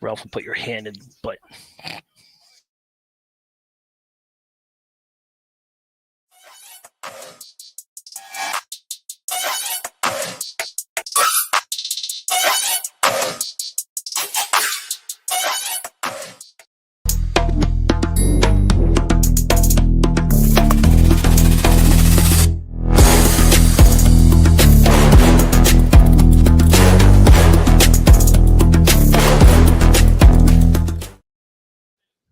Ralph will put your hand in the butt.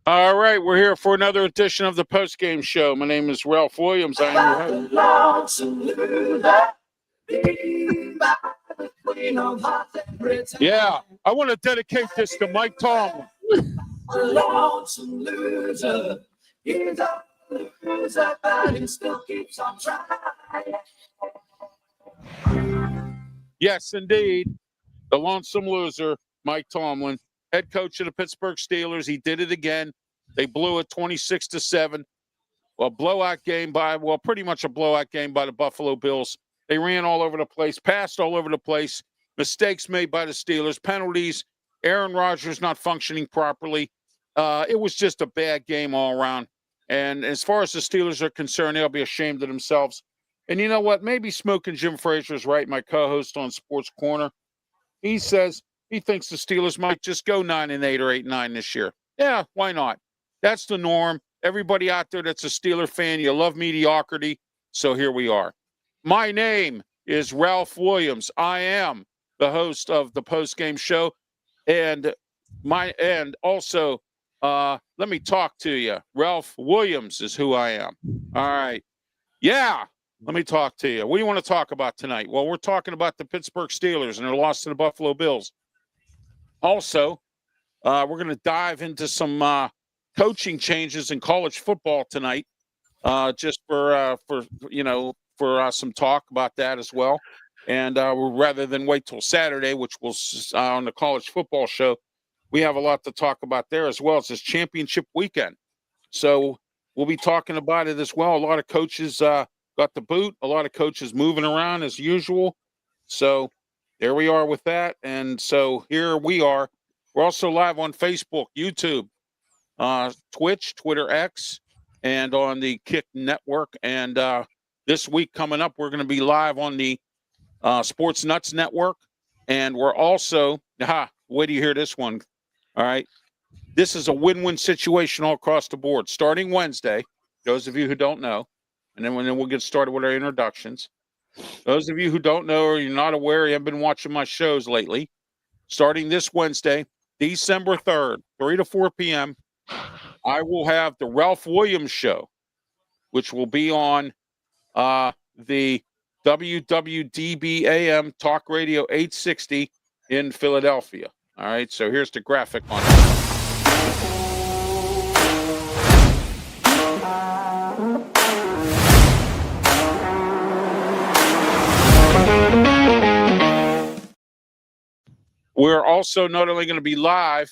All right, we're here for another edition of the post-game show. My name is Ralph Williams. I am your host. Yeah, I want to dedicate this to Mike Tomlin. Yes, indeed. The lonesome loser, Mike Tomlin, head coach of the Pittsburgh Steelers. He did it again. They blew it 26-7. Well, pretty much a blowout game by the Buffalo Bills. They ran all over the place, passed all over the place, mistakes made by the Steelers, penalties, Aaron Rodgers not functioning properly. It was just a bad game all around. And as far as the Steelers are concerned, they'll be ashamed of themselves. And you know what? Maybe Smoking Jim Frazier's right, my co-host on Sports Corner. He says he thinks the Steelers might just go 9-8 or 8-9 this year. Yeah, why not? That's the norm. Everybody out there that's a Steeler fan, you love mediocrity. So here we are. My name is Ralph Williams. I am the host of the post-game show. And also, let me talk to you. Ralph Williams is who I am. All right. Yeah. Let me talk to you. What do you want to talk about tonight? Well, we're talking about the Pittsburgh Steelers and their loss to the Buffalo Bills. Also, we're going to dive into some coaching changes in college football tonight, just for some talk about that as well. And rather than wait till Saturday, which will on the college football show, we have a lot to talk about there as well. It's this championship weekend, so we'll be talking about it as well. A lot of coaches got the boot. A lot of coaches moving around as usual. So there we are with that. And so here we are. We're also live on Facebook, YouTube, Twitch, Twitter X, and on the Kick Network. And this week coming up, we're going to be live on the Sports NUTZ Network. And we're also, wait till you hear this one. All right. This is a win-win situation all across the board. Starting Wednesday, those of you who don't know, and then we'll get started with our introductions. Those of you who don't know or you're not aware, you haven't been watching my shows lately, starting this Wednesday, December 3rd, 3 to 4 p.m., I will have the Ralph Williams Show, which will be on the WWDB-AM Talk Radio 860 in Philadelphia. All right, so here's the graphic on it. We're also not only going to be live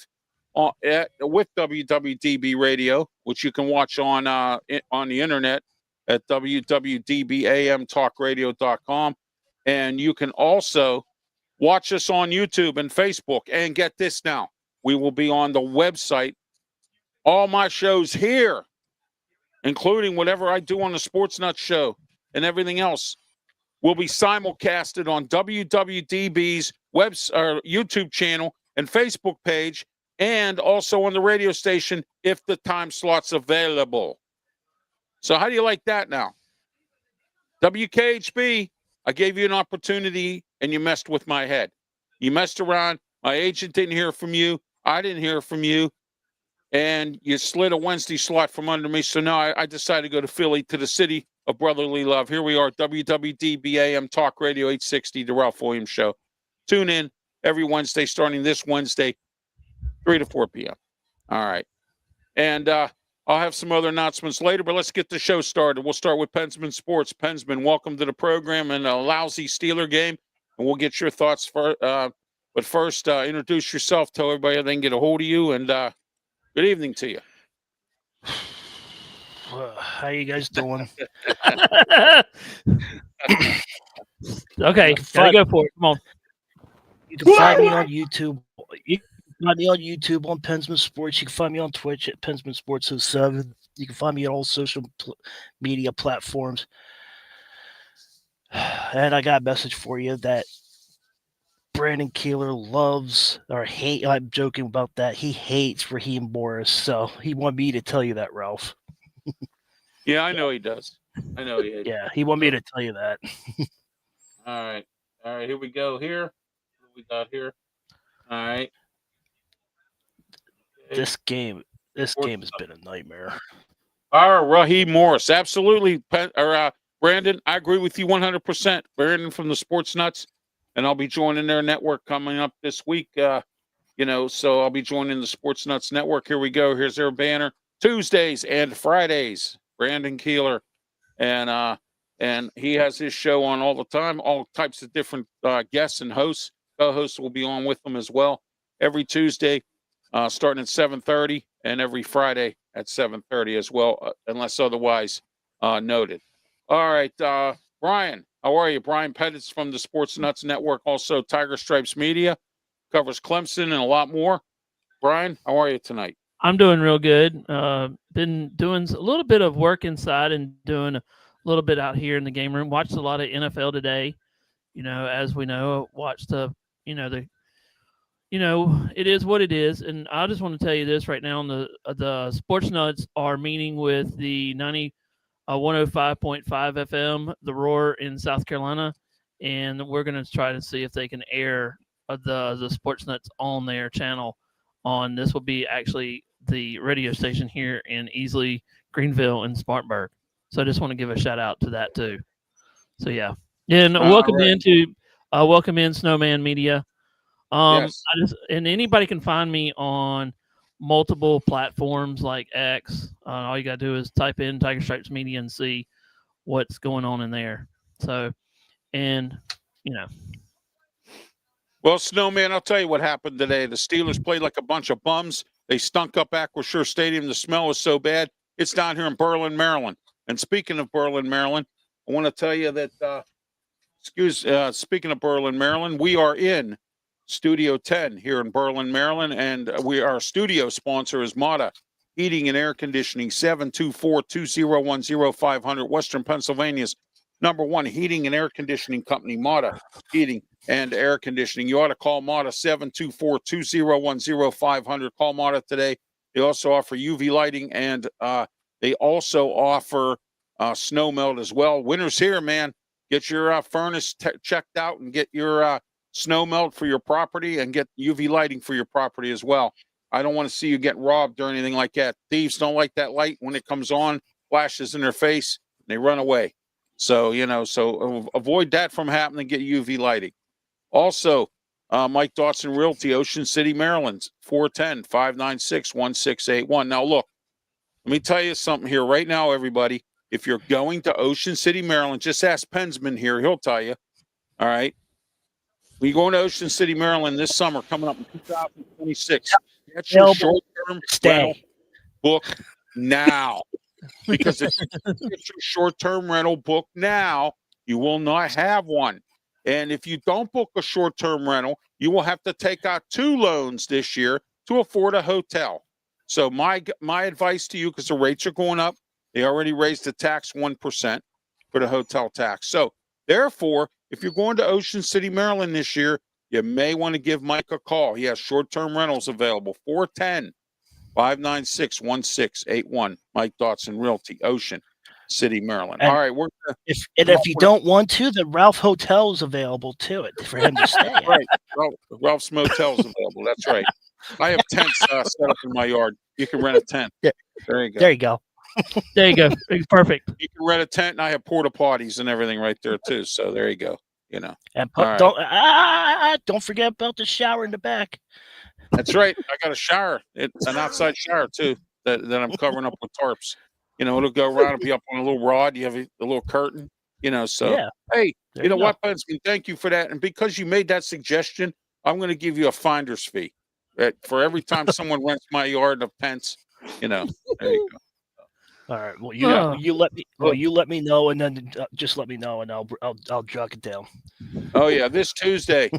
with WWDB Radio, which you can watch on the internet at www.dbamtalkradio.com, and you can also watch us on YouTube and Facebook. And get this now, we will be on the website. All my shows here, including whatever I do on the Sports Nuts Show and everything else, will be simulcasted on WWDB's YouTube channel and Facebook page, and also on the radio station if the time slot's available. So how do you like that now? WKHB, I gave you an opportunity and you messed with my head. You messed around. My agent didn't hear from you. I didn't hear from you. And you slid a Wednesday slot from under me. So now I decided to go to Philly, to the city of brotherly love. Here we are, WWDB-AM Talk Radio 860, the Ralph Williams Show. Tune in every Wednesday, starting this Wednesday, 3 to 4 p.m. All right. And I'll have some other announcements later, but let's get the show started. We'll start with PENSMAN Sports. PENSMAN, welcome to the program and a lousy Steeler game, and we'll get your thoughts first. But first, introduce yourself, tell everybody how they can get a hold of you, and good evening to you. How you guys doing? Okay, gotta go for it. Come on. You can find me on YouTube. You can find me on YouTube on PENSMAN Sports. You can find me on Twitch at PENSMAN Sports 07. You can find me on all social media platforms. And I got a message for you that Brandon Keeler loves or hate. I'm joking about that. He hates Raheem Morris, so he wanted me to tell you that, Ralph. Yeah, I know he does. I know he hates. Yeah, he wanted me to tell you that. All right. Here we go. Here, what we got here? All right. Okay. This game has been a nightmare. All right, Raheem Morris, absolutely. Brandon, I agree with you 100%. Brandon from the Sports Nuts, and I'll be joining their network coming up this week. So I'll be joining the Sports Nuts network. Here we go. Here's their banner: Tuesdays and Fridays. Brandon Keeler, and he has his show on all the time. All types of different guests and hosts. Co-hosts will be on with them as well every Tuesday, starting at 7:30, and every Friday at 7:30 as well, unless otherwise noted. All right, Bryan, how are you? Bryan Pettit's from the Sports Nuts Network, also Tiger Stripes Media, covers Clemson and a lot more. Bryan, how are you tonight? I'm doing real good. Been doing a little bit of work inside and doing a little bit out here in the game room. Watched a lot of NFL today. As we know, watched it is what it is. And I just want to tell you this right now: the Sports Nuts are meeting with the 105.5 FM, The Roar in South Carolina, and we're going to try to see if they can air the Sports Nuts on their channel. This will be actually the radio station here in Easley, Greenville, and Spartanburg. So I just want to give a shout out to that too. So yeah, and welcome in Snowman Media. Yes. And anybody can find me on multiple platforms like X. All you got to do is type in Tiger Stripes Media and see what's going on in there. So, Well, Snowman, I'll tell you what happened today. The Steelers played like a bunch of bums. They stunk up Acrisure Stadium. The smell was so bad. It's down here in Berlin, Maryland. And speaking of Berlin, Maryland, I want to tell you that, speaking of Berlin, Maryland, we are in Studio 10 here in Berlin, Maryland, and our studio sponsor is Mata Heating and Air Conditioning, 724-2010-500, Western Pennsylvania's #1 heating and air conditioning company, Mata Heating and Air Conditioning. You ought to call Mata, 724-2010-500. Call Mata today. They also offer UV lighting, and they also offer snow melt as well. Winter's here, man. Get your furnace checked out and get your snow melt for your property and get UV lighting for your property as well. I don't want to see you get robbed or anything like that. Thieves don't like that light when it comes on, flashes in their face, and they run away. So, avoid that from happening. Get UV lighting. Also, Mike Dotson Realty, Ocean City, Maryland, 410-596-1681. Now, look, let me tell you something here right now, everybody. If you're going to Ocean City, Maryland, just ask PENSMAN here. He'll tell you. All right. We're going to Ocean City, Maryland this summer, coming up in 2026. Get your short-term rental book now. Because if you get your short-term rental book now, you will not have one. And if you don't book a short-term rental, you will have to take out 2 loans this year to afford a hotel. So my advice to you, because the rates are going up, they already raised the tax 1% for the hotel tax. So therefore, if you're going to Ocean City, Maryland this year, you may want to give Mike a call. He has short-term rentals available, 410-596-1681. Mike Dotson Realty, Ocean City, Maryland. And all right. If you don't want to, the Ralph Hotel is available too for him to stay. Right. Ralph's Motel is available. That's right. I have tents set up in my yard. You can rent a tent. Yeah. There you go. There you go. There you go. Perfect. You can rent a tent, and I have porta potties and everything right there too. So there you go. And don't forget about the shower in the back. That's right. I got a shower. It's an outside shower too that I'm covering up with tarps. It'll go around and be up on a little rod. You have a little curtain. So yeah. Hey, you know what, PENSMAN? Thank you for that. And because you made that suggestion, I'm going to give you a finder's fee for every time someone rents my yard of tents. There you go. All right. Well, you let me know, and then just let me know, and I'll jot it down. Oh yeah, this Tuesday,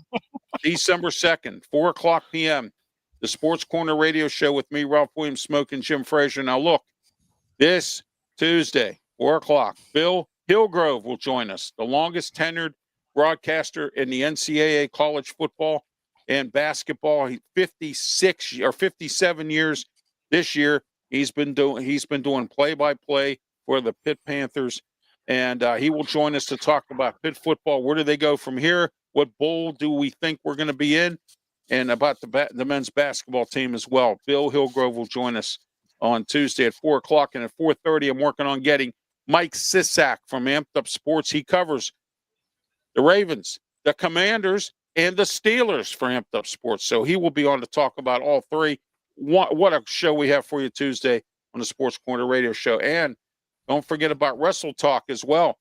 December 2nd, 4:00 p.m. the Sports Corner radio show with me, Ralph Williams, Smoke, and Jim Frazier. Now, look, this Tuesday, 4 o'clock, Bill Hillgrove will join us, the longest tenured broadcaster in the NCAA college football and basketball. 56 or 57 years this year. He's been doing play-by-play for the Pitt Panthers, and he will join us to talk about Pitt football. Where do they go from here? What bowl do we think we're going to be in? And about the men's basketball team as well. Bill Hillgrove will join us on Tuesday at 4 o'clock. And at 4:30, I'm working on getting Mike Sisak from Amped Up Sports. He covers the Ravens, the Commanders, and the Steelers for Amped Up Sports. So he will be on to talk about all three. What a show we have for you Tuesday on the Sports Corner radio show. And don't forget about Wrestle Talk as well.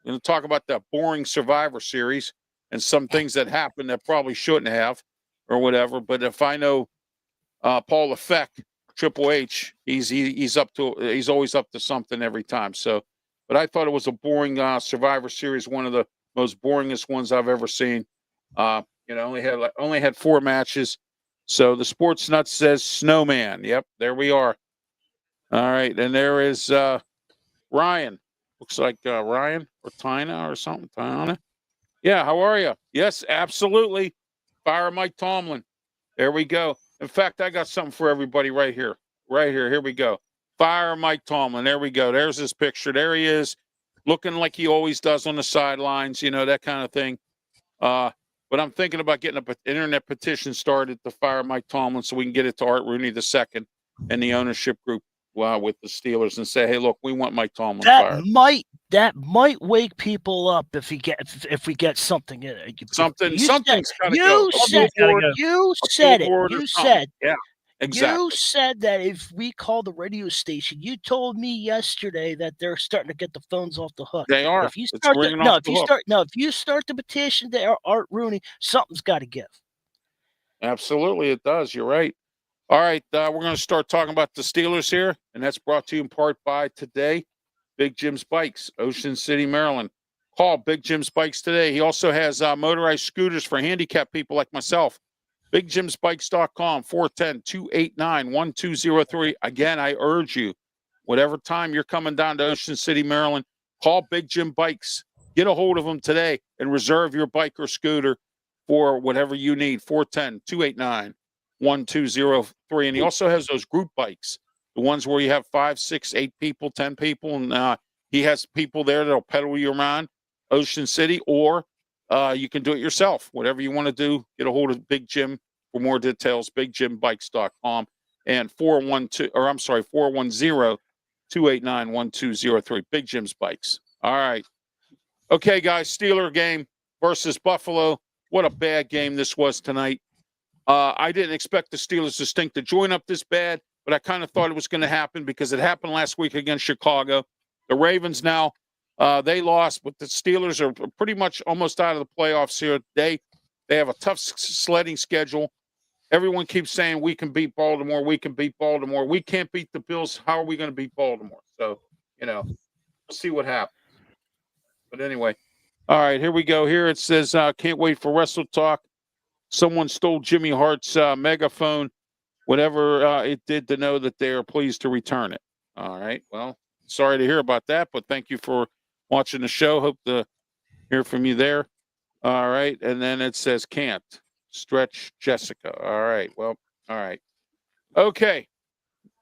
We're going to talk about that boring Survivor Series and some things that happened that probably shouldn't have or whatever. But if I know Paul Lefebvre, Triple H, he's always up to something every time. So, but I thought it was a boring Survivor Series, one of the most boringest ones I've ever seen. Only had 4 matches. So the Sports Nuts says Snowman. Yep, there we are. All right, and there is Ryan. Looks like Ryan or Tina or something. Tina. Yeah, how are you? Yes, absolutely. Fire Mike Tomlin. There we go. In fact, I got something for everybody right here. Right here. Here we go. Fire Mike Tomlin. There we go. There's his picture. There he is, looking like he always does on the sidelines, that kind of thing. But I'm thinking about getting an internet petition started to fire Mike Tomlin so we can get it to Art Rooney II and the ownership group with the Steelers and say, hey, look, we want Mike Tomlin fired. That might wake people up if we get something in it. Something's got to go. You said yeah, exactly. You said that if we call the radio station, you told me yesterday that they're starting to get the phones off the hook. They are. If you start the petition to Art Rooney, something's got to give. Absolutely, it does. You're right. All right, we're going to start talking about the Steelers here, and that's brought to you in part by today, Big Jim's Bikes, Ocean City, Maryland. Call Big Jim's Bikes today. He also has motorized scooters for handicapped people like myself. BigJim'sBikes.com, 410-289-1203. Again, I urge you, whatever time you're coming down to Ocean City, Maryland, call Big Jim Bikes. Get a hold of them today and reserve your bike or scooter for whatever you need, 410-289-1203. And he also has those group bikes, the ones where you have 5, 6, 8 people, 10 people, and he has people there that'll pedal you around Ocean City, or you can do it yourself. Whatever you want to do, get a hold of Big Jim for more details, BigJimBikes.com and 410-289-1203. Big Jim's Bikes. All right. Okay, guys, Steeler game versus Buffalo. What a bad game this was tonight. I didn't expect the Steelers to stink to join up this bad, but I kind of thought it was going to happen because it happened last week against Chicago. The Ravens now, they lost, but the Steelers are pretty much almost out of the playoffs here. They have a tough sledding schedule. Everyone keeps saying we can beat Baltimore. We can beat Baltimore. We can't beat the Bills. How are we going to beat Baltimore? So, we'll see what happens. But anyway, all right, here we go. Here it says, can't wait for Wrestle Talk. Someone stole Jimmy Hart's megaphone, whatever it did, to know that they are pleased to return it. All right. Well, sorry to hear about that, but thank you for watching the show. Hope to hear from you there. All right. And then it says can't. Stretch Jessica. All right. Well, all right. Okay.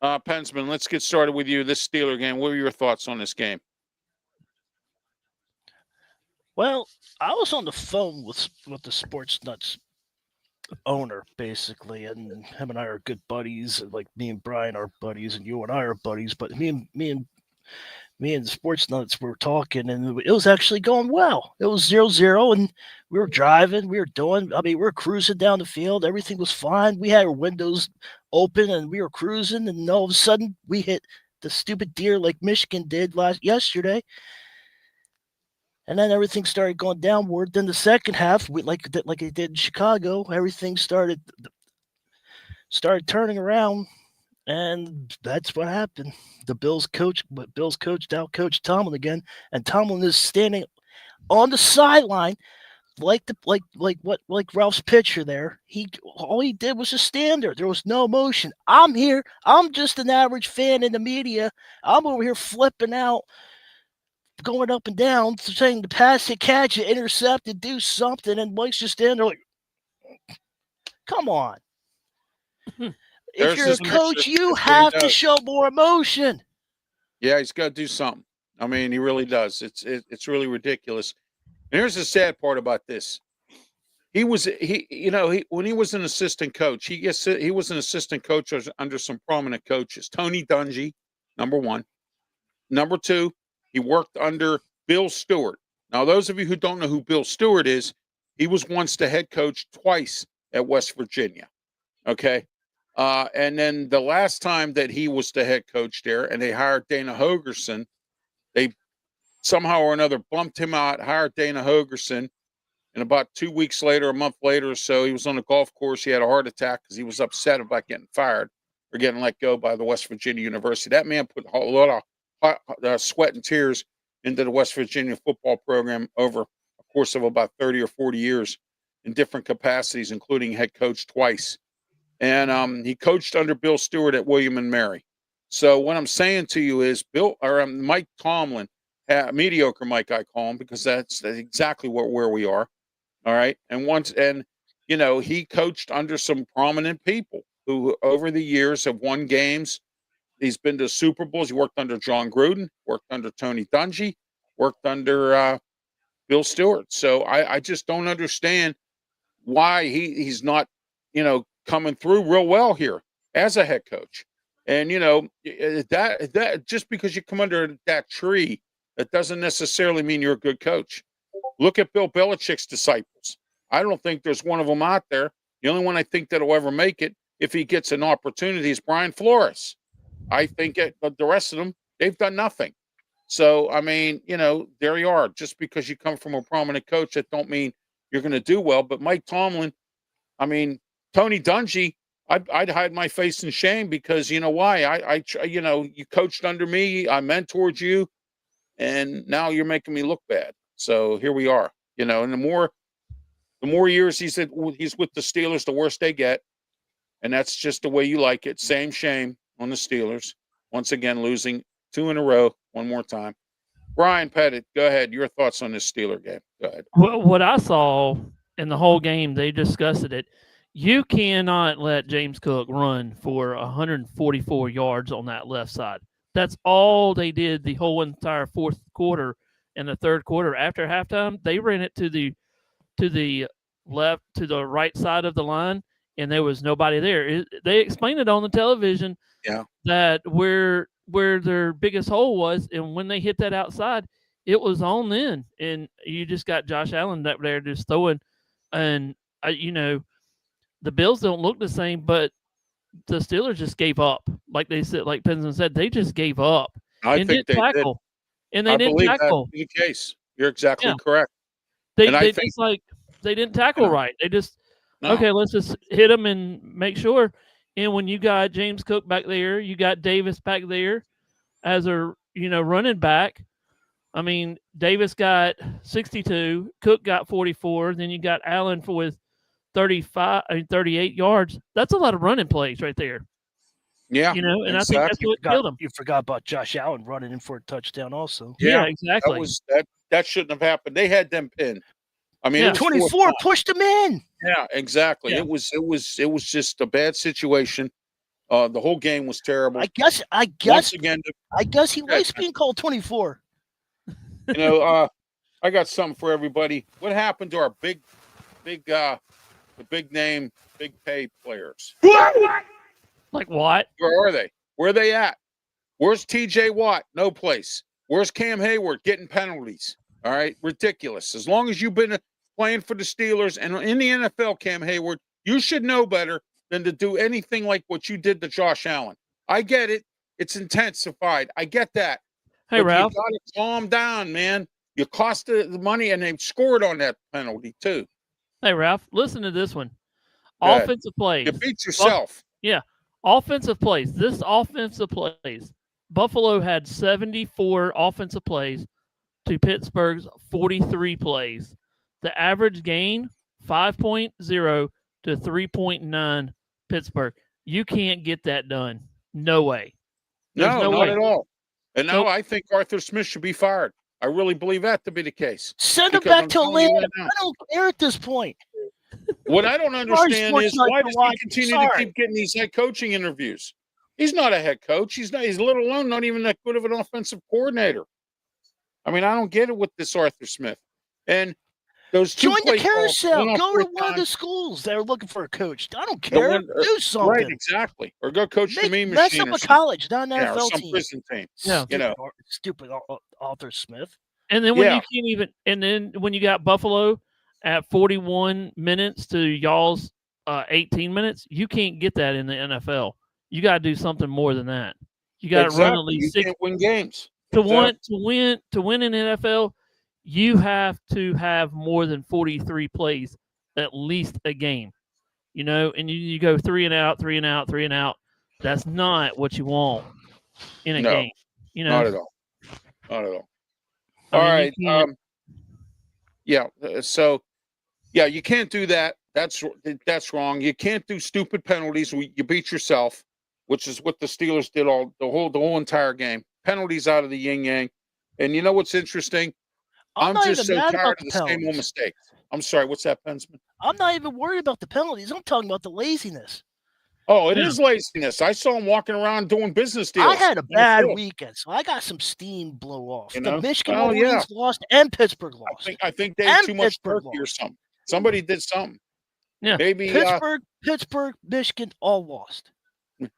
Pensman, let's get started with you. This Steeler game. What were your thoughts on this game? Well, I was on the phone with the Sports Nuts owner, basically, and him and I are good buddies. Like, me and Bryan are buddies, and you and I are buddies. But me and the Sports Nuts were talking, and it was actually going well. It was 0-0, and we were driving. We were cruising down the field. Everything was fine. We had our windows open, and we were cruising, and all of a sudden, we hit the stupid deer like Michigan did yesterday. And then everything started going downward. Then the second half, like it did in Chicago, everything started turning around, and that's what happened. The Bills coach out-coached Tomlin again, and Tomlin is standing on the sideline like Ralph's picture there. All he did was just stand there. There was no emotion. I'm here. I'm just an average fan in the media. I'm over here flipping out, going up and down, saying to pass it, catch it, intercept it, do something, and Mike's just standing there like, come on. If you're a coach, you have to show more emotion. Yeah, he's got to do something. I mean, he really does. It's really ridiculous. And here's the sad part about this. When he was an assistant coach, he was an assistant coach under some prominent coaches. Tony Dungy, number one. Number two, he worked under Bill Stewart. Now, those of you who don't know who Bill Stewart is, he was once the head coach twice at West Virginia. Okay. And then the last time that he was the head coach there and they hired Dana Hogerson, they somehow or another bumped him out, hired Dana Hogerson. And about 2 weeks later, a month later or so, he was on the golf course. He had a heart attack because he was upset about getting fired or getting let go by the West Virginia University. That man put a lot of hot, sweat and tears into the West Virginia football program over a course of about 30 or 40 years in different capacities, including head coach twice. And he coached under Bill Stewart at William and Mary. So what I'm saying to you is Mike Tomlin, mediocre Mike, I call him, because that's exactly where we are. All right. And he coached under some prominent people who over the years have won games. He's been to Super Bowls. He worked under John Gruden, worked under Tony Dungy, worked under Bill Stewart. So I just don't understand why he's not, coming through real well here as a head coach. And, that just because you come under that tree, that doesn't necessarily mean you're a good coach. Look at Bill Belichick's disciples. I don't think there's one of them out there. The only one I think that'll ever make it, if he gets an opportunity, is Brian Flores. I think the rest of them, they've done nothing. So, I mean, there you are. Just because you come from a prominent coach, that don't mean you're going to do well. But Mike Tomlin, I mean, Tony Dungy, I'd hide my face in shame because you know why? You coached under me, I mentored you, and now you're making me look bad. So here we are, and the more years he's with the Steelers, the worse they get. And that's just the way you like it. Same shame on the Steelers. Once again, losing 2 in a row, one more time. Brian Pettit, go ahead. Your thoughts on this Steeler game. Go ahead. Well, what I saw in the whole game, they discussed it. You cannot let James Cook run for 144 yards on that left side. That's all they did the whole entire fourth quarter and the third quarter. After halftime, they ran it to the left, to the right side of the line, and there was nobody there. They explained it on the television that where their biggest hole was, and when they hit that outside, it was on then. And you just got Josh Allen up there just throwing, and the Bills don't look the same, but the Steelers just gave up. Like they said, like PENSMAN said, they just gave up. I think they did. And they didn't tackle. That the case. You're exactly correct. They didn't tackle right. They just okay, let's just hit them and make sure. And when you got James Cook back there, you got Davis back there as a running back. I mean, Davis got 62, Cook got 44, then you got Allen with 38 yards. That's a lot of running plays right there. Yeah. And exactly. I think that's what killed him. You forgot about Josh Allen running in for a touchdown also. Yeah, exactly. That shouldn't have happened. They had them pinned. I mean, 24 pushed them in. Yeah, exactly. Yeah. It was just a bad situation. The whole game was terrible. I guess once again, I guess he likes being called 24. I got something for everybody. What happened to our big the big name, big pay players? Like what? Where are they? Where are they at? Where's TJ Watt? No place. Where's Cam Hayward getting penalties? All right, ridiculous. As long as you've been playing for the Steelers and in the NFL, Cam Hayward, you should know better than to do anything like what you did to Josh Allen. I get it. It's intensified. I get that. Hey, but Ralph. You got to calm down, man. You cost the money, and they scored on that penalty, too. Hey, Ralph, listen to this one. Offensive plays. You beat yourself. Yeah. Offensive plays. This offensive plays. Buffalo had 74 offensive plays to Pittsburgh's 43 plays. the average gain 5.0 to 3.9 Pittsburgh. You can't get that done. No way. There's no not way. at all. And now Nope. I think Arthur Smith should be fired. I really believe that to be the case. Send him Because back I'm to telling you Atlanta. right now. I don't care at this point. What I don't understand sports is nuts why to does watch. he continue Sorry. to keep getting these head coaching interviews? He's not a head coach. He's let alone not even that good of an offensive coordinator. I mean, I don't get it with this Arthur Smith. And those two Join the play calls, carousel. one on Go to fourth one of down, the schools that are looking for a coach. I don't the care. one- Do right, something. exactly. Or go coach the mean Mess machine up or a something. college, not an Yeah, or NFL some team. prison team. Yeah. You know. Stupid Arthur Smith. And then when Yeah. you can't even, and then when you got Buffalo at 41 minutes to y'all's 18 minutes, you can't get that in the NFL. You got to do something more than that. You got to run at least You 6 can't win games. to win in NFL. You have to have more than 43 plays, at least a game. You know, and you go 3 and out, 3 and out, 3 and out. That's not what you want in a game. You know, Not at all. Not at all. I All mean, right. you can't. Yeah. So, yeah, you can't do that. That's wrong. You can't do stupid penalties. You beat yourself, which is what the Steelers did the whole entire game. Penalties out of the yin yang. And you know what's interesting? I'm not just even so mad tired about of the the same old penalties. mistakes. I'm sorry. What's that, Pensman? I'm not even worried about the penalties. I'm talking about the laziness. Oh, it is laziness. I saw him walking around doing business deals. I had a on the bad field. weekend, so I got some steam blow off. You The know? Michigan Well, yeah. Wolverines lost and Pittsburgh lost. I think they ate And too much Pittsburgh turkey or lost. something. Somebody did something. Yeah. Maybe Pittsburgh, Michigan all lost.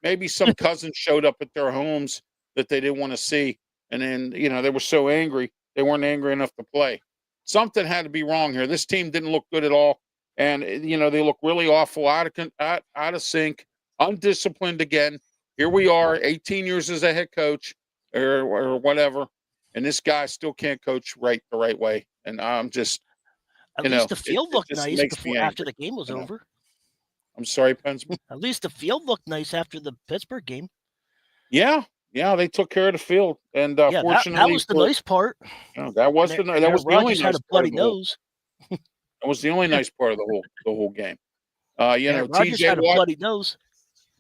maybe some cousins showed up at their homes that they didn't want to see, and then they were so angry they weren't angry enough to play. Something had to be wrong here. This team didn't look good at all, and they look really awful, out of sync, undisciplined again. Here we are, 18 years as a head coach or whatever, and this guy still can't coach the right way. And I'm just, At least the field looked just nice makes me after angry, the game was over. I'm sorry, Pensman. At least the field looked nice after the Pittsburgh game. Yeah, they took care of the field, and Yeah, fortunately, that was the nice part. That was the only Rodgers nice had a part bloody of the whole. nose. That was the only nice part of the whole game. Rodgers TJ had a Watt bloody nose.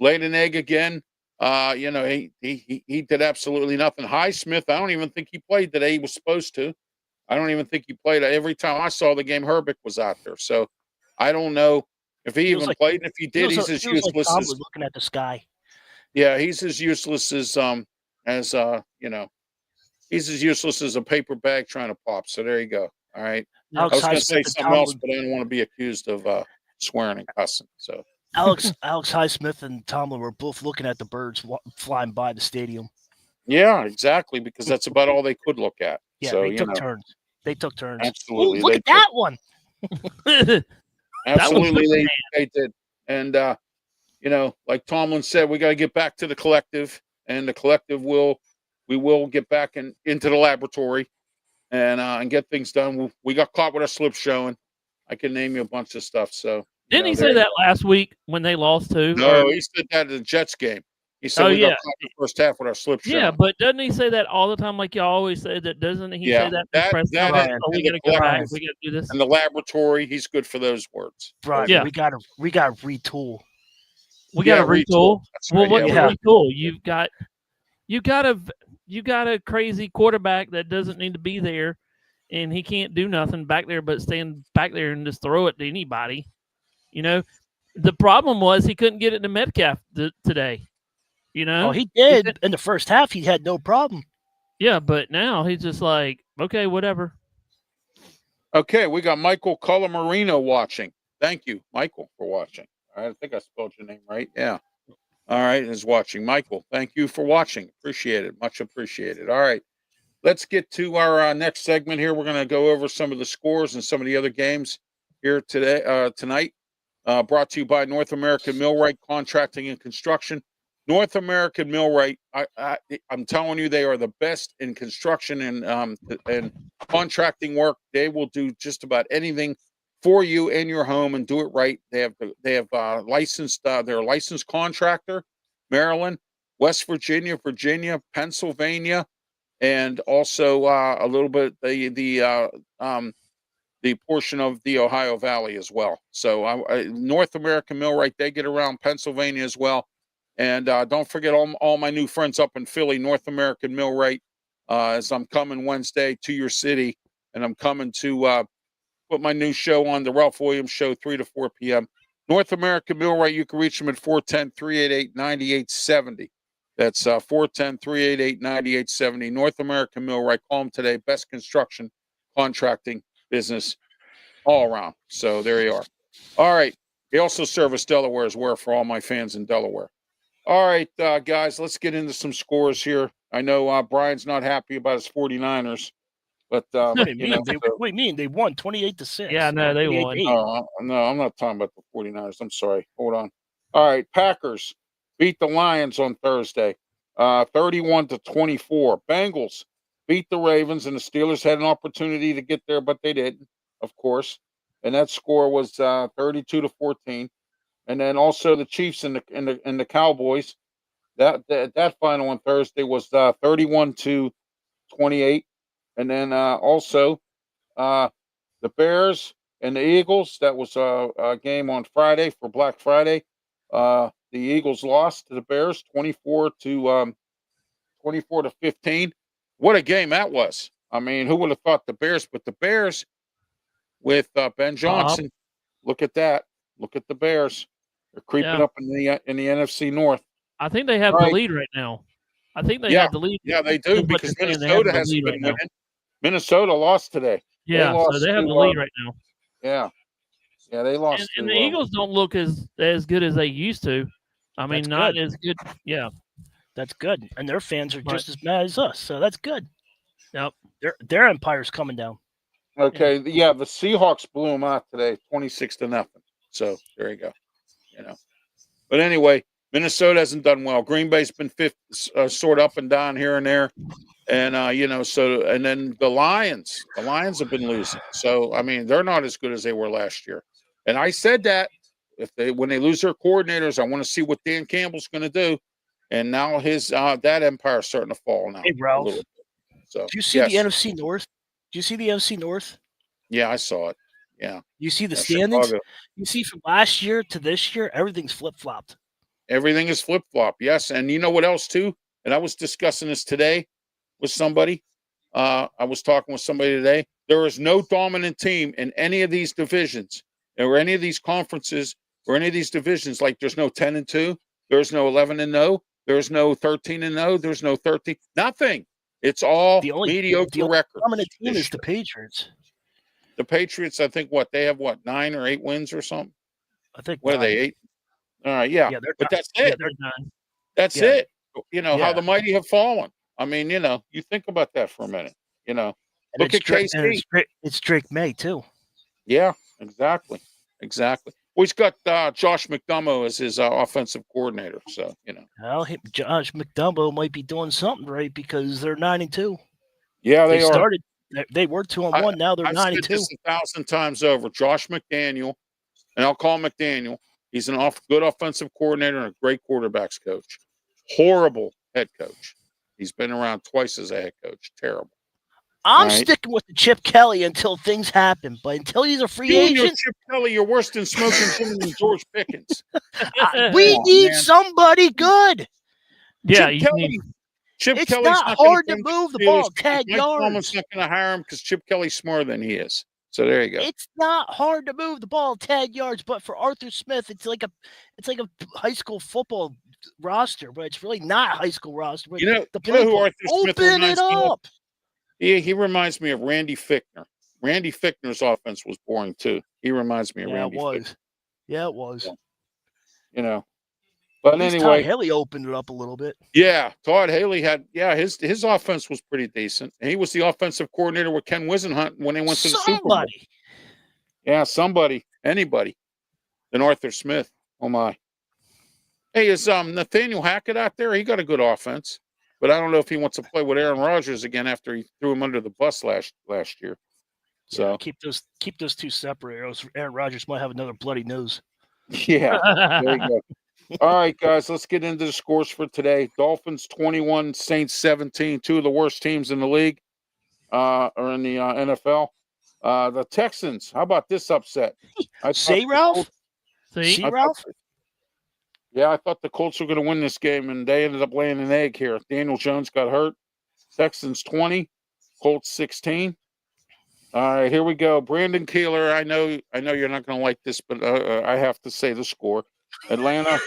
laid an egg again. He did absolutely nothing. Highsmith, I don't even think he played today. He was supposed to. I don't even think he played. Every time I saw the game, Herbig was out there. So I don't know if he even played. And if he did, he's as useless as looking at the sky. Yeah, he's as useless as he's as useless as a paper bag trying to pop. So there you go. All right. I was going to say something else, but I didn't want to be accused of swearing and cussing. So Alex Highsmith and Tomlin were both looking at the birds flying by the stadium. Yeah, exactly, because that's about all they could look at. Yeah, so, they took turns. They took turns. Absolutely. Ooh, look at that one. Absolutely, they did. And like Tomlin said, we got to get back to the collective, and the collective we will get back into the laboratory and get things done. We got caught with our slip showing. I can name you a bunch of stuff. So didn't he say that last week when they lost too? No, he said that at the Jets game. He said we got caught in the first half with our slip showing. Yeah, but doesn't he say that all the time? Like you always say that, doesn't he? Say that we got to do this. In the laboratory, he's good for those words. Right. Yeah. We got to retool. We got to retool. Well, what retool? You got a crazy quarterback that doesn't need to be there, and he can't do nothing back there but stand back there and just throw it to anybody. The problem was he couldn't get it to Metcalf today. Oh, he did in the first half. He had no problem. Yeah, but now he's just like, okay, whatever. Okay, we got Michael Colamarino watching. Thank you, Michael, for watching. I think I spelled your name right. Yeah. All right, is watching. Michael, thank you for watching. Appreciate it. Much appreciated. All right, let's get to our next segment here. We're going to go over some of the scores and some of the other games here tonight. Brought to you by North American Millwright Contracting and Construction. North American Millwright, I'm telling you, they are the best in construction and contracting work. They will do just about anything for you in your home and do it right. They have licensed. They're a licensed contractor, Maryland, West Virginia, Pennsylvania, and also a little bit the the portion of the Ohio Valley as well. So North American Millwright, they get around Pennsylvania as well. And don't forget all my new friends up in Philly, North American Millwright, as I'm coming Wednesday to your city, and I'm coming to put my new show on, the Ralph Williams Show, 3 to 4 p.m. North American Millwright, you can reach them at 410-388-9870. That's 410-388-9870. North American Millwright, call them today. Best construction contracting business all around. So there you are. All right. They also service Delaware as well for all my fans in Delaware. All right, guys, let's get into some scores here. I know Brian's not happy about his 49ers, but What do you mean? They won 28-6. Yeah, no, they won. No, I'm not talking about the 49ers. I'm sorry. Hold on. All right, Packers beat the Lions on Thursday, 31-24. Bengals beat the Ravens, and the Steelers had an opportunity to get there, but they didn't, of course. And that score was 32-14. And then also the Chiefs and the Cowboys. That final on Thursday was 31-28. And then also the Bears and the Eagles. That was a game on Friday for Black Friday. The Eagles lost to the Bears 24-15. What a game that was! I mean, who would have thought the Bears? But the Bears with Ben Johnson. Look at that! Look at the Bears. They're creeping up in the NFC North. I think they have the lead right now. I think they have the lead. Yeah, they do, because Minnesota hasn't been winning. Minnesota lost today. Yeah, so they have the lead right now. Yeah. Yeah, they lost. And the Eagles don't look as good as they used to. I mean, not as good. Yeah. That's good. And their fans are just as mad as us, so that's good. Yep. Their empire's coming down. Okay, yeah, the Seahawks blew them out today, 26-0. So there you go. But anyway, Minnesota hasn't done well. Green Bay's been sort up and down here and there, and and then the Lions have been losing. So I mean, they're not as good as they were last year. And I said that when they lose their coordinators, I want to see what Dan Campbell's going to do. And now his that empire's starting to fall now. Hey, Ralph. So do you see the NFC North? Do you see the NFC North? Yeah, I saw it. Yeah. You see the standings? Chicago. You see from last year to this year, everything's flip-flopped. Everything is flip-flop, yes. And you know what else, too? And I was discussing this today with somebody. I was talking with somebody today. There is no dominant team in any of these divisions or any of these conferences or any of these divisions. Like there's no 10-2. There's no 11-0. There's no 13-0. There's no 13. Nothing. It's all mediocre records. The dominant team is the Patriots. The Patriots, I think, they have 9 or 8 wins or something? I think. What 9. Are they, 8? All right, yeah. But that's it. Yeah, they're 9. That's it. How the mighty have fallen. I mean, you think about that for a minute. Look at KC. It's Drake May, too. Yeah, exactly. Well, he's got Josh McDonough as his offensive coordinator. So, Well, Josh McDonough might be doing something right because they're 9-2. Yeah, they are. They were 2-1. Now they're 9-2. I've said this 1,000 times over. Josh McDaniel, and I'll call him McDaniel. He's good offensive coordinator and a great quarterbacks coach. Horrible head coach. He's been around twice as a head coach. Terrible. I'm sticking with the Chip Kelly until things happen, but until he's a free agent, Chip Kelly, you're worse than smoking Jimmy and George Pickens. We need somebody good. Yeah, Chip it's Kelly's not hard to move the ball 10 yards. Almost not going to hire him because Chip Kelly's smarter than he is. So there you go. It's not hard to move the ball 10 yards, but for Arthur Smith, it's like a high school football roster, but it's really not a high school roster. You know who Arthur Smith reminds me of? Up. He reminds me of Randy Fichtner. Randy Fichtner's offense was boring too. He reminds me of Randy Fichtner. Yeah, it was. Yeah. But anyway, Todd Haley opened it up a little bit. Yeah, Todd Haley had his offense was pretty decent. And he was the offensive coordinator with Ken Wisenhunt when they went to the Super Bowl. Yeah, anybody. Than Arthur Smith. Oh my. Hey, is Nathaniel Hackett out there? He got a good offense, but I don't know if he wants to play with Aaron Rodgers again after he threw him under the bus last year. So yeah, keep those two separate. Aaron Rodgers might have another bloody nose. Yeah, there you go. All right, guys, let's get into the scores for today. Dolphins 21, Saints 17. Two of the worst teams in the league are in the NFL. The Texans. How about this upset? Say, Ralph? See, See, Ralph? I thought the Colts were going to win this game, and they ended up laying an egg here. Daniel Jones got hurt. Texans 20, Colts 16. All right, here we go. Brandon Keeler. I know you're not going to like this, but I have to say the score. Atlanta.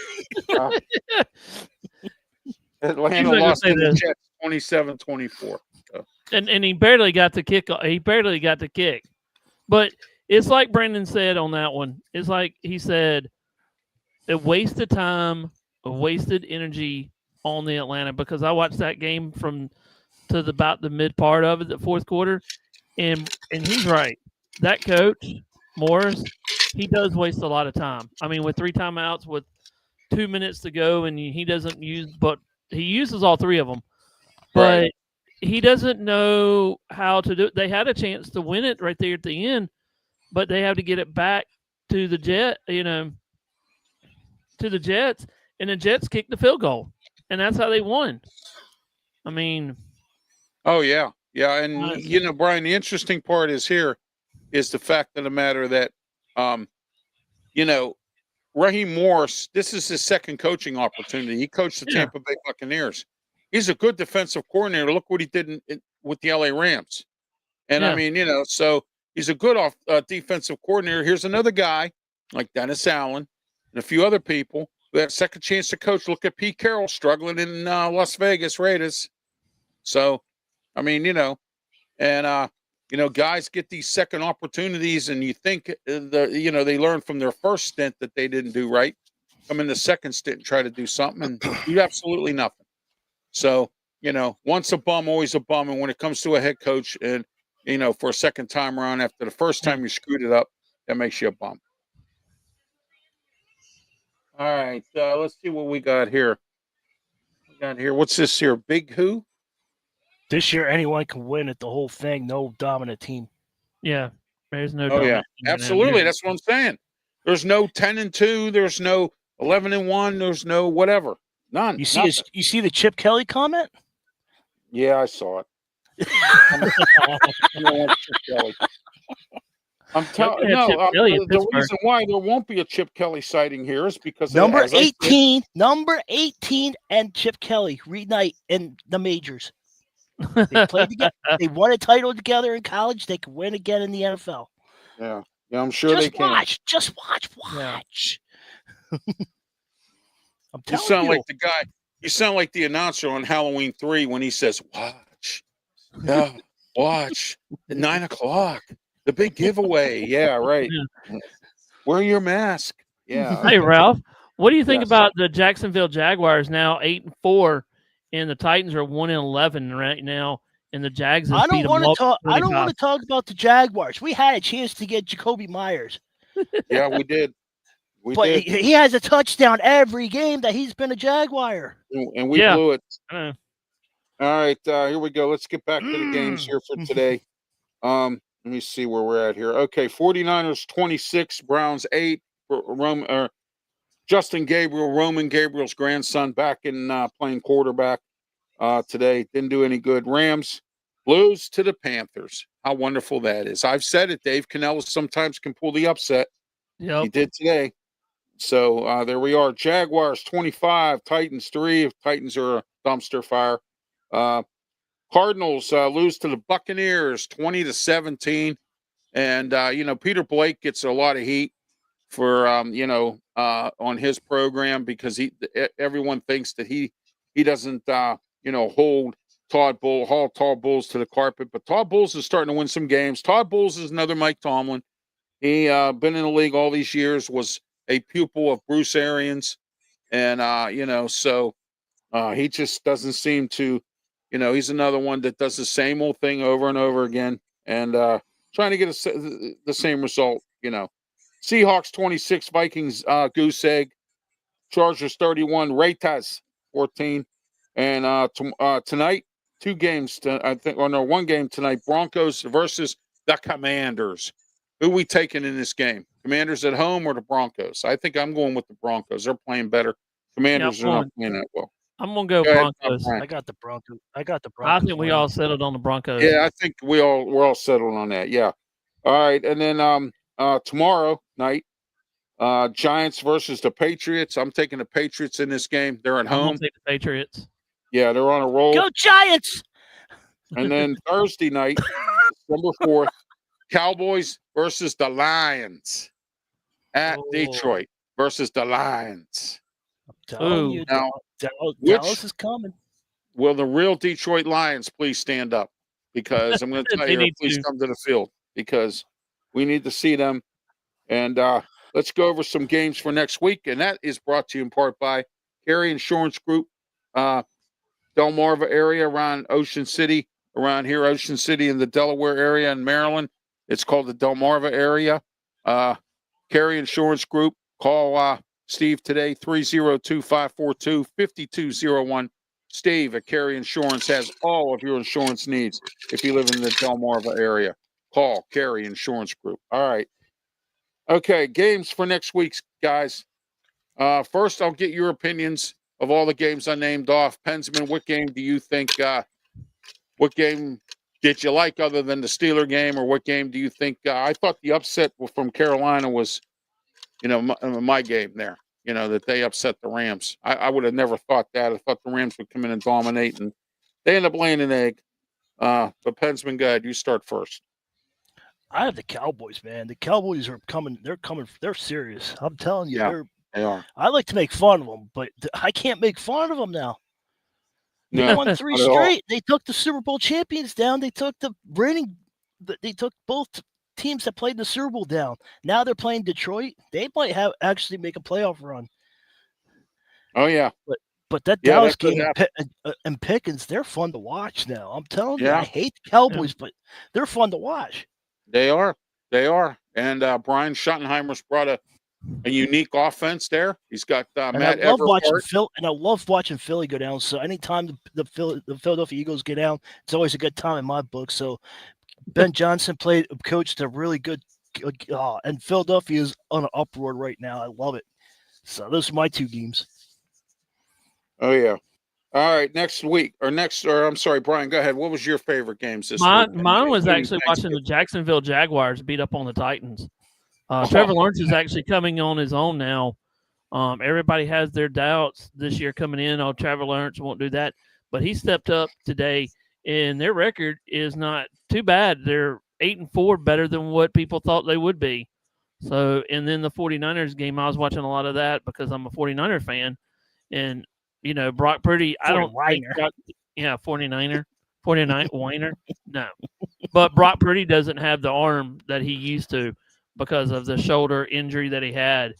Atlanta lost to the Jets 27-24. and he barely got the kick. He barely got the kick. But it's like Brandon said on that one. It's like he said, a waste of time, a wasted energy on the Atlanta, because I watched that game to about the mid part of it, the fourth quarter, and he's right. That coach, Morris, he does waste a lot of time. I mean, with 3 timeouts, with 2 minutes to go, and he doesn't use, but he uses all 3 of them. But Right. he doesn't know how to do it. They had a chance to win it right there at the end, but they have to get it back to the Jets, and the Jets kicked the field goal, and that's how they won. I mean, oh yeah, and Brian, the interesting part is the fact of the matter that, Raheem Morris, this is his second coaching opportunity. He coached the Tampa Bay Buccaneers. He's a good defensive coordinator. Look what he did with the LA Rams. And I mean, so he's a good defensive coordinator. Here's another guy like Dennis Allen and a few other people who had a second chance to coach. Look at Pete Carroll struggling in Las Vegas Raiders. So, I mean, guys get these second opportunities, and you think they learn from their first stint that they didn't do right. Come in the second stint and try to do something, and do absolutely nothing. So, once a bum, always a bum. And when it comes to a head coach, and for a second time around after the first time you screwed it up, that makes you a bum. All right, let's see what we got here. What's this here? Big who? This year, anyone can win it. The whole thing. No dominant team. Yeah, there's no. Oh yeah, absolutely. That's what I'm saying. There's no 10-2. There's no 11-1. There's no whatever. None. You see the Chip Kelly comment? Yeah, I saw it. I'm telling you, the reason why there won't be a Chip Kelly sighting here is because number 18, and Chip Kelly reunite in the majors. They played together. They won a title together in college. They can win again in the NFL. Yeah, I'm sure they can. Just watch. Yeah. I'm telling you. Sound like the guy. You sound like the announcer on Halloween 3 when he says, "Watch, yeah, watch at 9:00, the big giveaway." Yeah, right. Yeah. Wear your mask. Yeah. Hey, Ralph, what do you think about the Jacksonville Jaguars now 8-4, and the Titans are 1-11 right now, and the Jags? I don't want to talk about the Jaguars. We had a chance to get Jacoby Myers. Yeah, we did. He has a touchdown every game that he's been a Jaguar. And we blew it. All right, here we go. Let's get back to the games here for today. Let me see where we're at here. Okay, 49ers 26, Browns 8. Justin Gabriel, Roman Gabriel's grandson, back in playing quarterback today. Didn't do any good. Rams lose to the Panthers. How wonderful that is. I've said it. Dave Canellis sometimes can pull the upset. Yep. He did today. So there we are. Jaguars 25, Titans 3. Titans are a dumpster fire. Cardinals lose to the Buccaneers 20-17. And, Peter Blake gets a lot of heat for, on his program, because everyone thinks that he doesn't, hold Todd Bowles to the carpet. But Todd Bowles is starting to win some games. Todd Bowles is another Mike Tomlin. He been in the league all these years, was a pupil of Bruce Arians. And, so he just doesn't seem to, he's another one that does the same old thing over and over again, and trying to get the same result, Seahawks 26, Vikings goose egg. Chargers 31, Raiders 14. And tonight, 2 games, one game tonight, Broncos versus the Commanders. Who we taking in this game? Commanders at home or the Broncos? I think I'm going with the Broncos. They're playing better. Commanders are not playing that well. I'm gonna go Broncos. I got the Broncos. I think we all settled on the Broncos. Yeah, I think we're all settled on that. Yeah. All right, and then tomorrow night, Giants versus the Patriots. I'm taking the Patriots in this game. They're at I'm home. gonna take the Patriots. Yeah, they're on a roll. Go Giants! And then Thursday night, December 4th, Cowboys versus the Lions at Detroit versus the Lions. I'm telling Ooh. you, Now, Dallas is coming. Will the real Detroit Lions please stand up? Because I'm going to tell They you, need please to. come to the field because we need to see them. And let's go over some games for next week. And that is brought to you in part by Carey Insurance Group, Delmarva area around Ocean City, around here, Ocean City in the Delaware area in Maryland. It's called the Delmarva area. Carey Insurance Group. Call Steve today, 302-542-5201. Steve at Carey Insurance has all of your insurance needs if you live in the Delmarva area. Call Carey Insurance Group. All right. Okay, games for next week's, guys. First, I'll get your opinions of all the games I named off. PENSMAN, what game do you think, what game did you like other than the Steeler game, or what game do you think, I thought the upset from Carolina was, my game there, that they upset the Rams. I would have never thought that. I thought the Rams would come in and dominate, and they end up laying an egg. But PENSMAN, go ahead. You start first. I have the Cowboys, man. The Cowboys are coming. They're coming. They're serious. I'm telling you. Yeah, they are. I like to make fun of them, but I can't make fun of them now. They No, won 3 not at all. straight. They took the Super Bowl champions down. They took They took both teams that played in the Super Bowl down. Now they're playing Detroit. They might actually make a playoff run. Oh yeah. But that Dallas game and Pickens, they're fun to watch now. I'm telling you, I hate the Cowboys, but they're fun to watch. They are. And Brian Schottenheimer's brought a unique offense there. He's got Matt I love watching Everhart. I love watching Philly go down. So anytime the Philadelphia Eagles get down, it's always a good time in my book. So Ben Johnson coached a really good, and Philadelphia is on an uproar right now. I love it. So those are my 2 games. Oh yeah. All right, I'm sorry, Brian, go ahead. What was your favorite games this week? Mine was actually watching the Jacksonville Jaguars beat up on the Titans. Trevor Lawrence is actually coming on his own now. Everybody has their doubts this year coming in. Oh, Trevor Lawrence won't do that. But he stepped up today, and their record is not too bad. They're 8-4, better than what people thought they would be. So, and then the 49ers game, I was watching a lot of that because I'm a 49er fan. And, Brock Purdy, I don't think 49er. 49 whiner. No. But Brock Purdy doesn't have the arm that he used to because of the shoulder injury that he had.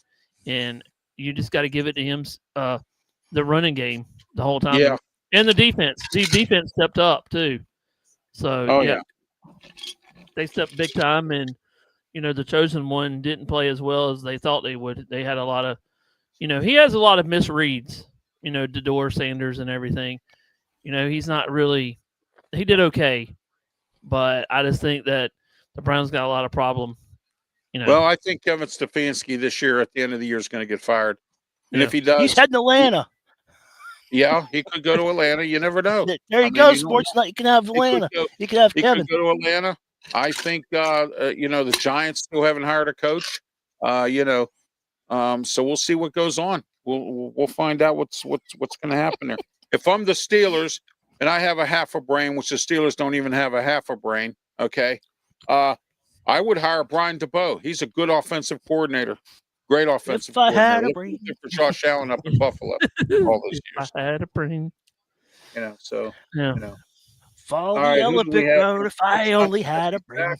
And you just got to give it to him, the running game the whole time. Yeah. And the defense. The defense stepped up too. So, they stepped big time. And, the chosen one didn't play as well as they thought they would. They had a lot of, he has a lot of misreads, Dedore, Sanders, and everything. He's not really – he did okay. But I just think that the Browns got a lot of problem. Well, I think Kevin Stefanski this year at the end of the year is going to get fired. And if he does – he's heading to Atlanta. He could go to Atlanta. You never know. There you go, Sports Night. You can have Atlanta. You can have Kevin. He could go to Atlanta. I think, the Giants still haven't hired a coach. So we'll see what goes on. We'll find out what's going to happen there. If I'm the Steelers and I have a half a brain, which the Steelers don't even have a half a brain, okay, I would hire Brian DeBoe. He's a good offensive coordinator. Great offensive coordinator. Had a brain. For Josh Allen up in Buffalo all those years. I had a brain. Follow the yellow brick road if I only had a brain.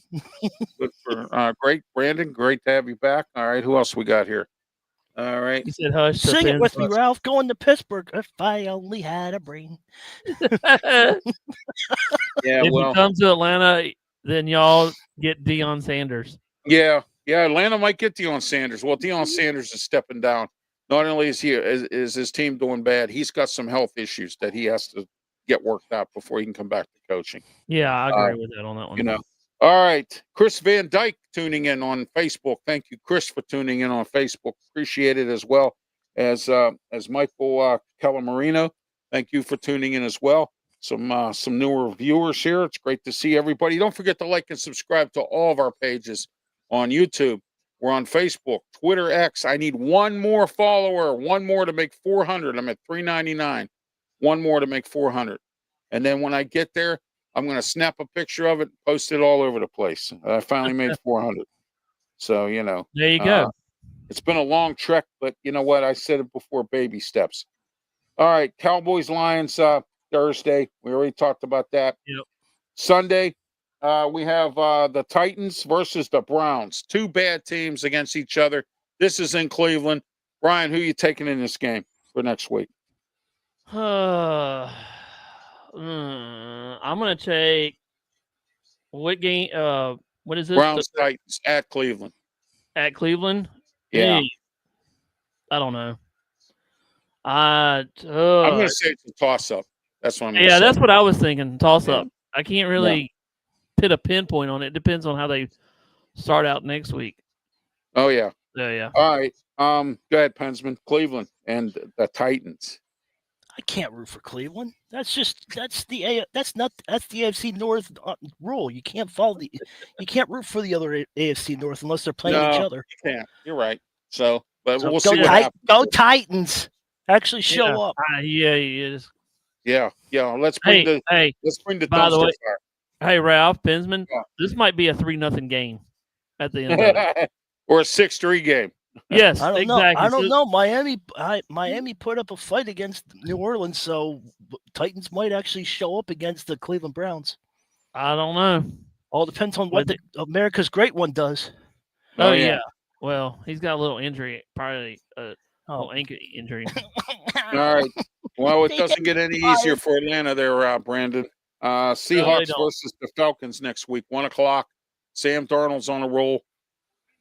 Good for great, Brandon. Great to have you back. All right, who else we got here? All right. He said, "Hush." Sing it with me, Ralph. Going to Pittsburgh if I only had a brain. If you come to Atlanta, then y'all get Deion Sanders. Yeah, Atlanta might get Deion Sanders. Well, Deion Sanders is stepping down. Not only is his team doing bad, he's got some health issues that he has to get worked out before he can come back to coaching. Yeah, I agree with that on that one. All right. Chris Van Dyke tuning in on Facebook. Thank you, Chris, for tuning in on Facebook. Appreciate it, as well as Michael Calamarino. Thank you for tuning in as well. some newer viewers here. It's great to see everybody. Don't forget to like and subscribe to all of our pages on YouTube. We're on Facebook, Twitter, X. I need one more follower, one more to make 400. I'm at 399. One more to make 400. And then when I get there, I'm going to snap a picture of it, post it all over the place. I finally made 400. So, you know. There you go. It's been a long trek, but you know what? I said it before, baby steps. All right, Cowboys, Lions, Thursday. We already talked about that. Yep. Sunday, we have the Titans versus the Browns. Two bad teams against each other. This is in Cleveland. Brian, who are you taking in this game for next week? I'm gonna take what game? What is this? Browns, Titans at Cleveland. At Cleveland? Yeah. Hey, I don't know. I'm going to say it's a toss-up. That's what I'm going to say. Yeah, that's what I was thinking. Toss-up. Yeah. I can't really put a pinpoint on it. It depends on how they start out next week. Oh, yeah. Yeah. All right. Go ahead, Pensman. Cleveland and the Titans. I can't root for Cleveland. That's the AFC North rule. You can't root for the other AFC North unless they're playing each other. You can't. You're right. So, but we'll see what happens. Go Titans. Actually show up. Yeah. Let's bring the by the way, fire. Hey, Ralph Pensman, this might be a 3-0 game at the end of it. Or a 6-3 game. Yes, I don't exactly. know. I don't know. Miami put up a fight against New Orleans, so Titans might actually show up against the Cleveland Browns. I don't know. All depends on what America's Great One does. Oh yeah. Well, he's got a little injury, probably a little ankle injury. All right. Well, it doesn't get any easier for Atlanta there, Brandon. Seahawks versus the Falcons next week, 1:00. Sam Darnold's on a roll.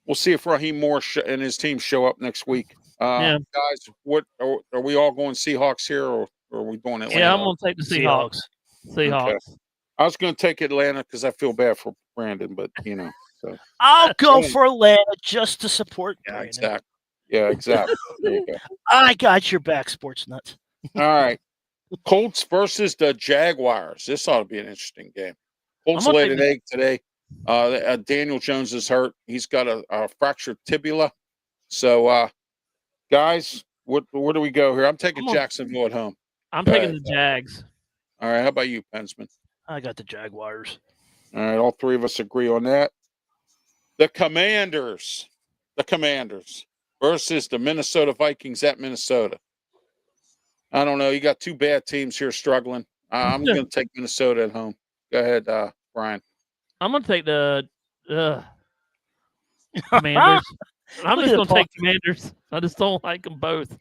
We'll see if Raheem Morris and his team show up next week. Guys, what are we all going Seahawks here, or are we going Atlanta? Yeah, I'm going to take the Seahawks. Seahawks. Okay. I was going to take Atlanta because I feel bad for Brandon, but you know. So I'll go for Atlanta just to support. Yeah, Brandon. exactly. Yeah, exactly. There you go. I got your back, Sports Nuts. All right. Colts versus the Jaguars. This ought to be an interesting game. Colts laid an egg today. Daniel Jones is hurt. He's got a fractured tibia. So, guys, where do we go here? I'm taking Jacksonville at home. I'm taking the Jags. All right. How about you, Pensman? I got the Jaguars. All right. All three of us agree on that. The Commanders versus the Minnesota Vikings at Minnesota. I don't know. You got two bad teams here struggling. I'm going to take Minnesota at home. Go ahead, Brian. I'm going to take the Commanders. I'm just going to take Commanders. I just don't like them both.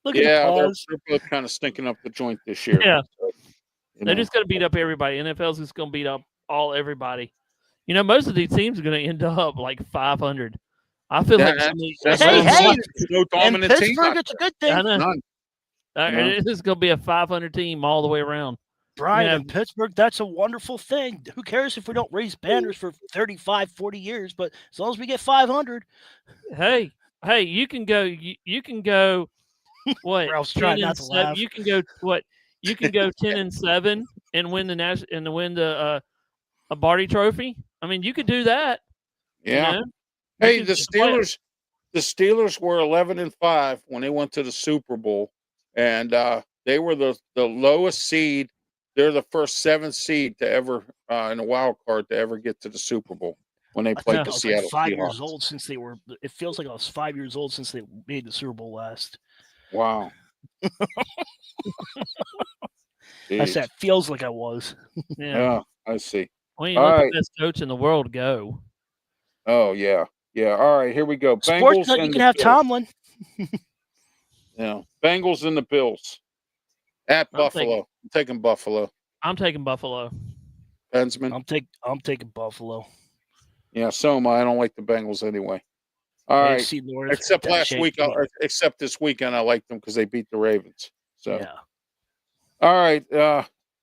Look at the pause. They're both kind of stinking up the joint this year. Yeah. They're just going to beat up everybody. NFL's just going to beat up everybody. You know, most of these teams are going to end up like 500. I feel like no dominant in team. Pittsburgh, it's a good thing. I know. This is going to be a 500 team all the way around. Brian, in Pittsburgh, that's a wonderful thing. Who cares if we don't raise banners for 35, 40 years? But as long as we get 500. Hey, you can go. You can go. What? Ralph's trying not to laugh. You can go. What? You can go 10-7 and win the a Barty Trophy. I mean, you could do that. Yeah. You know? Hey, the Steelers were 11-5 when they went to the Super Bowl, and they were the lowest seed. They're the first 7th seed to ever in a wild card to ever get to the Super Bowl when they played the Seattle Seahawks. 5 years old since they were. It feels like I was 5 years old since they made the Super Bowl last. Wow. I said feels like I was. Yeah, I see. Well, you let the best coach in the world go. Oh yeah. All right, here we go. Sports Nut, you can have Tomlin. Yeah, Bengals and the Bills at Buffalo. I'm taking Buffalo. I'm taking Buffalo. Pensman. I'm taking Buffalo. Yeah, so am I. I don't like the Bengals anyway. All right. North, except last week, except this weekend, I liked them because they beat the Ravens. So, yeah. All right.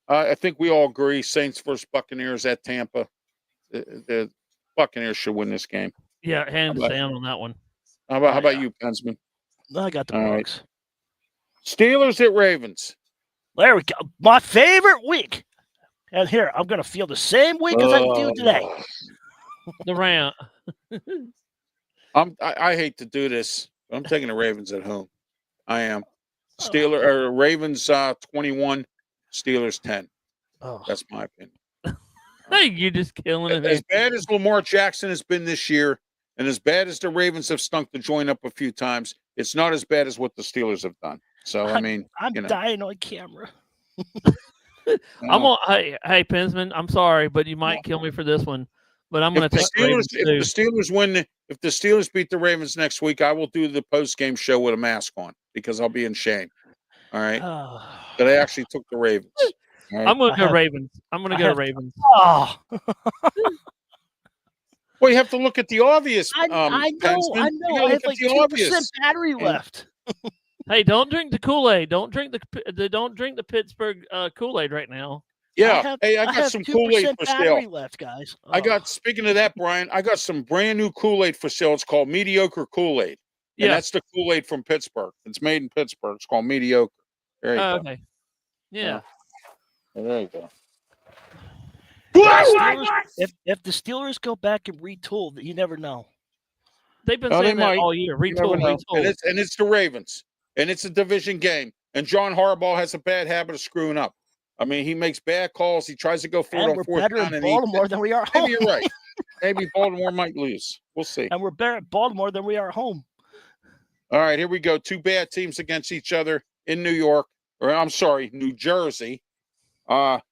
I think we all agree. Saints versus Buccaneers at Tampa. The Buccaneers should win this game. Yeah, hands down on that one. How about you, Pensman? I got the Bucs. Steelers at Ravens. There we go. My favorite week. And here, I'm going to feel the same week as I do today. The round. I hate to do this, but I'm taking the Ravens at home. I am. Ravens 21, Steelers 10. Oh. That's my opinion. Hey, you're just killing it. As bad as Lamar Jackson has been this year, and as bad as the Ravens have stunk the joint up a few times, it's not as bad as what the Steelers have done. So I mean, I'm dying on camera. I'm on. Hey, Pensman. I'm sorry, but you might kill me for this one. But I'm going to take the Ravens too. If the Steelers win, if the Steelers beat the Ravens next week, I will do the post-game show with a mask on because I'll be in shame. All right, but I actually took the Ravens. Right? I'm going to go Ravens. I'm going to go Ravens. Oh. Well, you have to look at the obvious. I know. I have like 2% battery left. Hey, don't drink the Kool-Aid. Don't drink the Pittsburgh Kool-Aid right now. Yeah. I got some Kool-Aid for sale. Left, guys. Oh. Speaking of that, Brian, I got some brand new Kool-Aid for sale. It's called Mediocre Kool-Aid. And that's the Kool-Aid from Pittsburgh. It's made in Pittsburgh. It's called Mediocre. There you go. Okay. Yeah. There you go. If the Steelers go back and retool, you never know. They've been saying that all year. Retool. And it's the Ravens. And it's a division game. And John Harbaugh has a bad habit of screwing up. I mean, he makes bad calls. He tries to go for it on fourth down. We're better in Baltimore than we are home. Maybe you're right. Maybe Baltimore might lose. We'll see. And we're better at Baltimore than we are at home. All right, here we go. Two bad teams against each other in New York. Or I'm sorry, New Jersey. The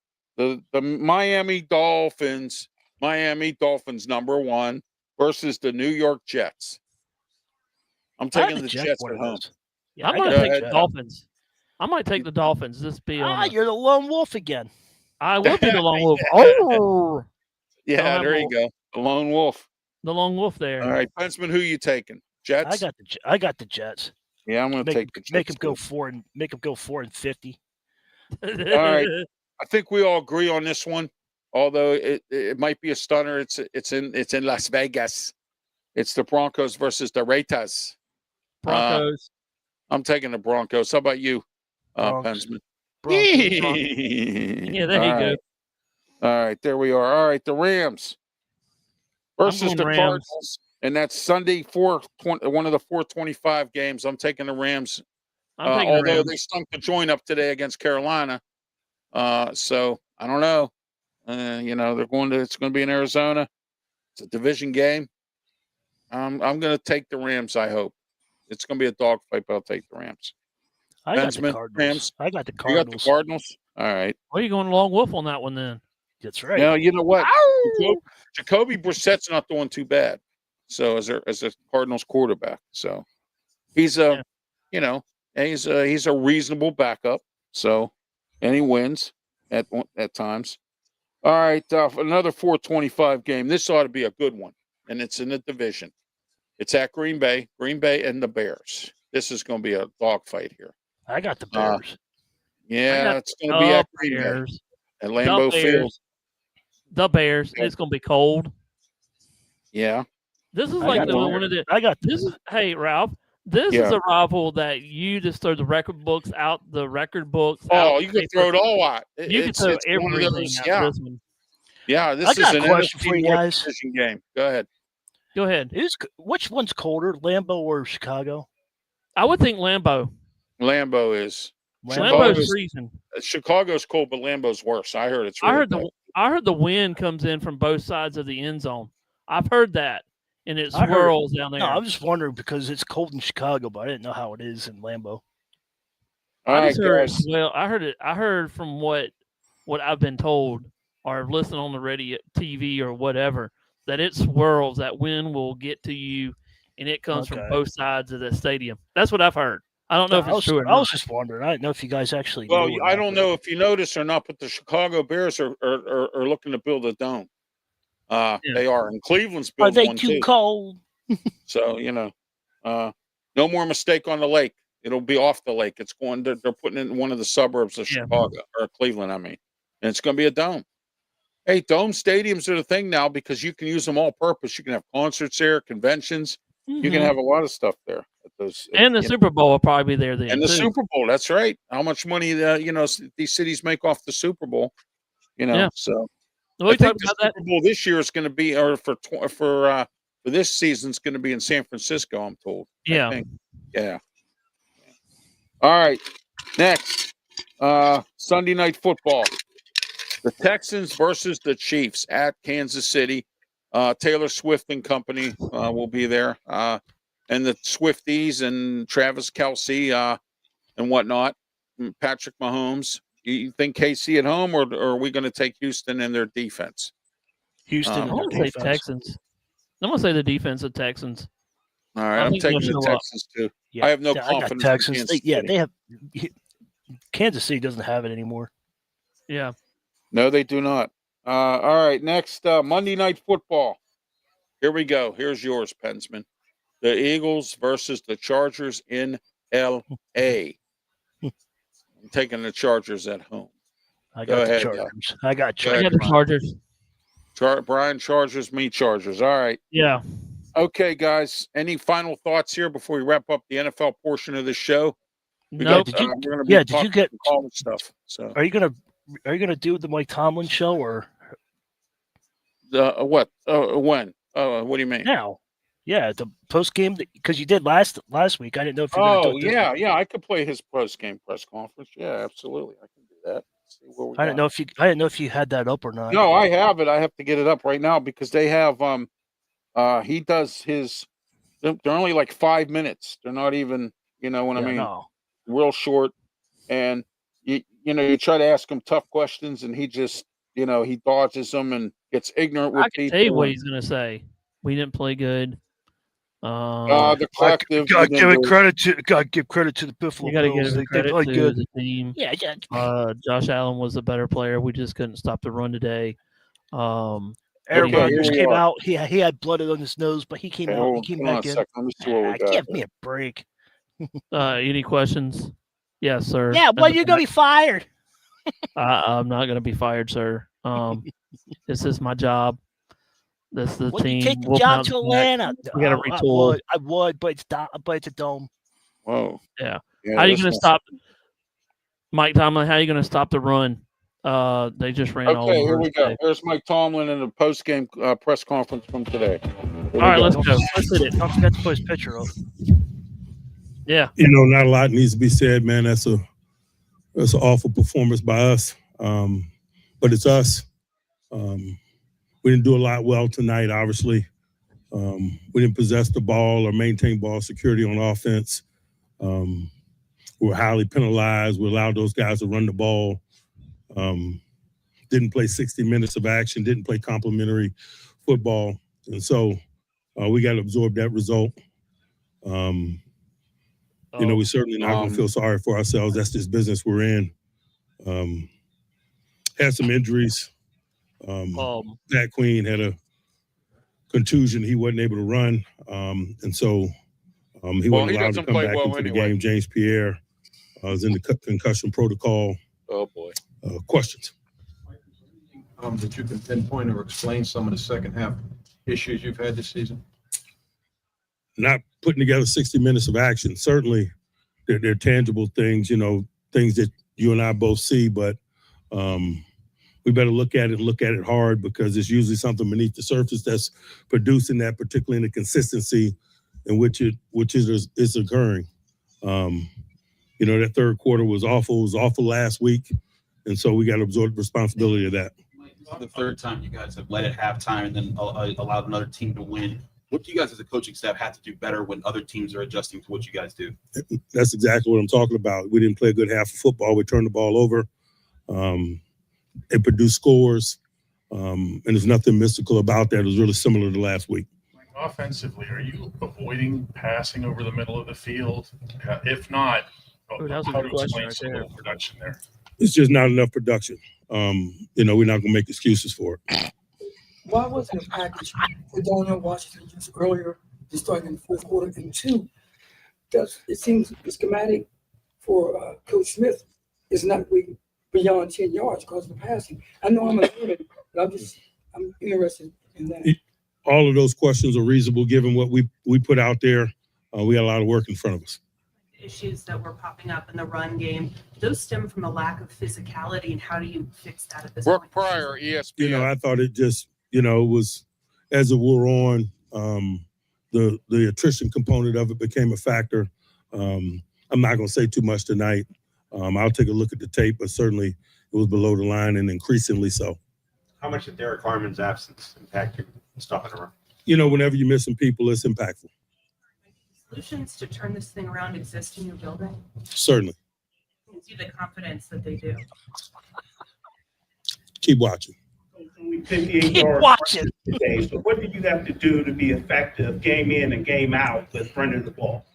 Miami Dolphins #1 versus the New York Jets. I'm taking the Jets at home. Yeah, I'm going to take the Dolphins. I might take the Dolphins. You're the lone wolf again. I will be the lone wolf. Oh, yeah, there you go. The lone wolf. The lone wolf there. All right, Pensman, who you taking? Jets. I got the Jets. Yeah, I'm going to take the Jets. Make them go 4-50. All right, I think we all agree on this one. Although it might be a stunner. It's in Las Vegas. It's the Broncos versus the Raiders. Broncos. I'm taking the Broncos. How about you, Pensman? Yeah, there you go. All right, there we are. All right, the Rams versus the Cardinals, and that's Sunday, one of the 4:25 games. I'm taking the Rams. Although they stunk the joint up today against Carolina, so I don't know. It's going to be in Arizona. It's a division game. I'm going to take the Rams. I hope it's going to be a dogfight, but I'll take the Rams. I got the Cardinals. Rams. I got the Cardinals. You got the Cardinals. All right. Well, you're going long wolf on that one then. That's right. Now, you know what? Jacoby Brissett's not doing too bad. So as a Cardinals quarterback, so he's he's a reasonable backup. So, and he wins at times. All right, another 4:25 game. This ought to be a good one, and it's in the division. It's at Green Bay and the Bears. This is going to be a dogfight here. I got the Bears. It's going to be at Green Bay at Lambeau Field. The Bears. It's going to be cold. Yeah. This is like one of the. I got this. Hey, Ralph. This is a rival that you just throw the record books out. Oh, you can throw it all out. You can throw everything out. This one. Yeah, this is an NFC North division game. Go ahead. Which one's colder, Lambeau or Chicago? I would think Lambeau. Lambeau is. Lambeau's freezing. Chicago's cold, but Lambeau's worse. I heard it's. Really I heard the wind comes in from both sides of the end zone. I've heard that. And it swirls down there. No, I'm just wondering because it's cold in Chicago, but I didn't know how it is in Lambeau. I heard from what I've been told or listening on the radio, TV, or whatever, that it swirls. That wind will get to you, and it comes from both sides of the stadium. That's what I've heard. I don't know if it's true or not. I was just wondering. I didn't know if you guys actually. Well, I don't know if you notice or not, but the Chicago Bears are looking to build a dome. They are, and Cleveland's building one too. Are they too cold? So no more mistake on the lake. It'll be off the lake. It's going. They're putting it in one of the suburbs of Chicago or Cleveland. I mean, and it's going to be a dome. Hey, dome stadiums are the thing now because you can use them all purpose. You can have concerts there, conventions. Mm-hmm. You can have a lot of stuff there. And the Super Bowl will probably be there then. And the too. Super Bowl, that's right. How much money these cities make off the Super Bowl? So We I think talked the about that. Super Bowl this year is going to be, or for this season, it's going to be in San Francisco. I'm told. Yeah. I think. Yeah. All right. Next, Sunday Night Football. The Texans versus the Chiefs at Kansas City. Taylor Swift and company will be there, and the Swifties and Travis Kelce and whatnot. And Patrick Mahomes. You think KC at home, or are we going to take Houston and their defense? Houston I and their want to say defense. Texans. I'm going to say the defense of Texans. All right, I'm taking the Texans too. Yeah, I have no I got confidence. Texans. In Kansas City. They have. Kansas City doesn't have it anymore. Yeah. No, they do not. All right, next Monday Night Football. Here we go. Here's yours, Pensman. The Eagles versus the Chargers in L.A. I'm taking the Chargers at home. I got the Chargers. I got Chargers. I got the Chargers. Brian Chargers, me Chargers. All right. Yeah. Okay, guys. Any final thoughts here before we wrap up the NFL portion of the show? No. Did you get college stuff? So are you gonna do the Mike Tomlin show or the what? When? What do you mean? Now? Yeah, the post game because you did last week. I didn't know if you were gonna do it. Yeah. I could play his post game press conference. Yeah, absolutely. I can do that. See where we I didn't know if you had that up or not. No, I have it. I have to get it up right now because they have he does his. They're only like 5 minutes. They're not even. You know what I mean? No. Real short, and you try to ask him tough questions, and he just he dodges them and gets ignorant with people. I can tell you what he's gonna say. We didn't play good. The collective. Gotta give credit to the Buffalo Bills. They played good. The team. Yeah. Josh Allen was a better player. We just couldn't stop the run today. Aaron Rodgers came out. He had blood on his nose, but he came out. He came back in. Let me see what we got. Give me a break. Any questions? Yes, sir. Yeah, well, you're gonna be fired. I'm not gonna be fired, sir. This is my job. This is the team. You take the job to Atlanta. We got to retool. I would, but it's a dome. Whoa. Yeah. How are you going to stop Mike Tomlin? How are you going to stop the run? They just ran all over. Okay, here we go. Here's Mike Tomlin in the post-game press conference from today. All right, let's go. Let's hit it. Don't forget to put his picture up. Yeah. Not a lot needs to be said, man. That's an awful performance by us. But it's us. We didn't do a lot well tonight, obviously. We didn't possess the ball or maintain ball security on offense. We were highly penalized. We allowed those guys to run the ball. Didn't play 60 minutes of action, didn't play complimentary football. And so we got to absorb that result. We're certainly not going to feel sorry for ourselves. That's just business we're in. Had some injuries. Pat Queen had a contusion. He wasn't able to run. And so he wasn't allowed to come back into the game. James Pierre was in the concussion protocol. Oh, boy. Questions? That you can pinpoint or explain some of the second half issues you've had this season? Not putting together 60 minutes of action. Certainly, they're tangible things, things that you and I both see, but we better look at it hard because it's usually something beneath the surface that's producing that, particularly in the consistency in which is occurring. That third quarter was awful. It was awful last week. And so we got to absorb the responsibility of that. The third time you guys have led at halftime and then allowed another team to win. What do you guys as a coaching staff have to do better when other teams are adjusting to what you guys do? That's exactly what I'm talking about. We didn't play a good half of football. We turned the ball over. It produced scores. And there's nothing mystical about that. It was really similar to last week. Offensively, are you avoiding passing over the middle of the field? If not, how to explain some little production there? It's just not enough production. We're not going to make excuses for it. Why wasn't a package for Darnell Washington just earlier to start in the fourth quarter? And two, it seems the schematic for Coach Smith is not really beyond 10 yards because of the passing. I know I'm a learner, but I'm interested in that. All of those questions are reasonable given what we put out there. we got a lot of work in front of us. Issues that were popping up in the run game, those stem from a lack of physicality, and how do you fix that at this Brooke point? Pryor, ESPN. You know, I thought it just, you know, it was as it wore on, the attrition component of it became a factor. I'm not going to say too much tonight. I'll take a look at the tape, but certainly it was below the line and increasingly so. How much did Derek Harmon's absence impact your stuff in the run? You know, whenever you're missing people, it's impactful. Solutions to turn this thing around exist in your building? Certainly. Gives you the confidence that they do. Keep watching. Keep watching. Today. So what do you have to do to be effective game in and game out with running the ball?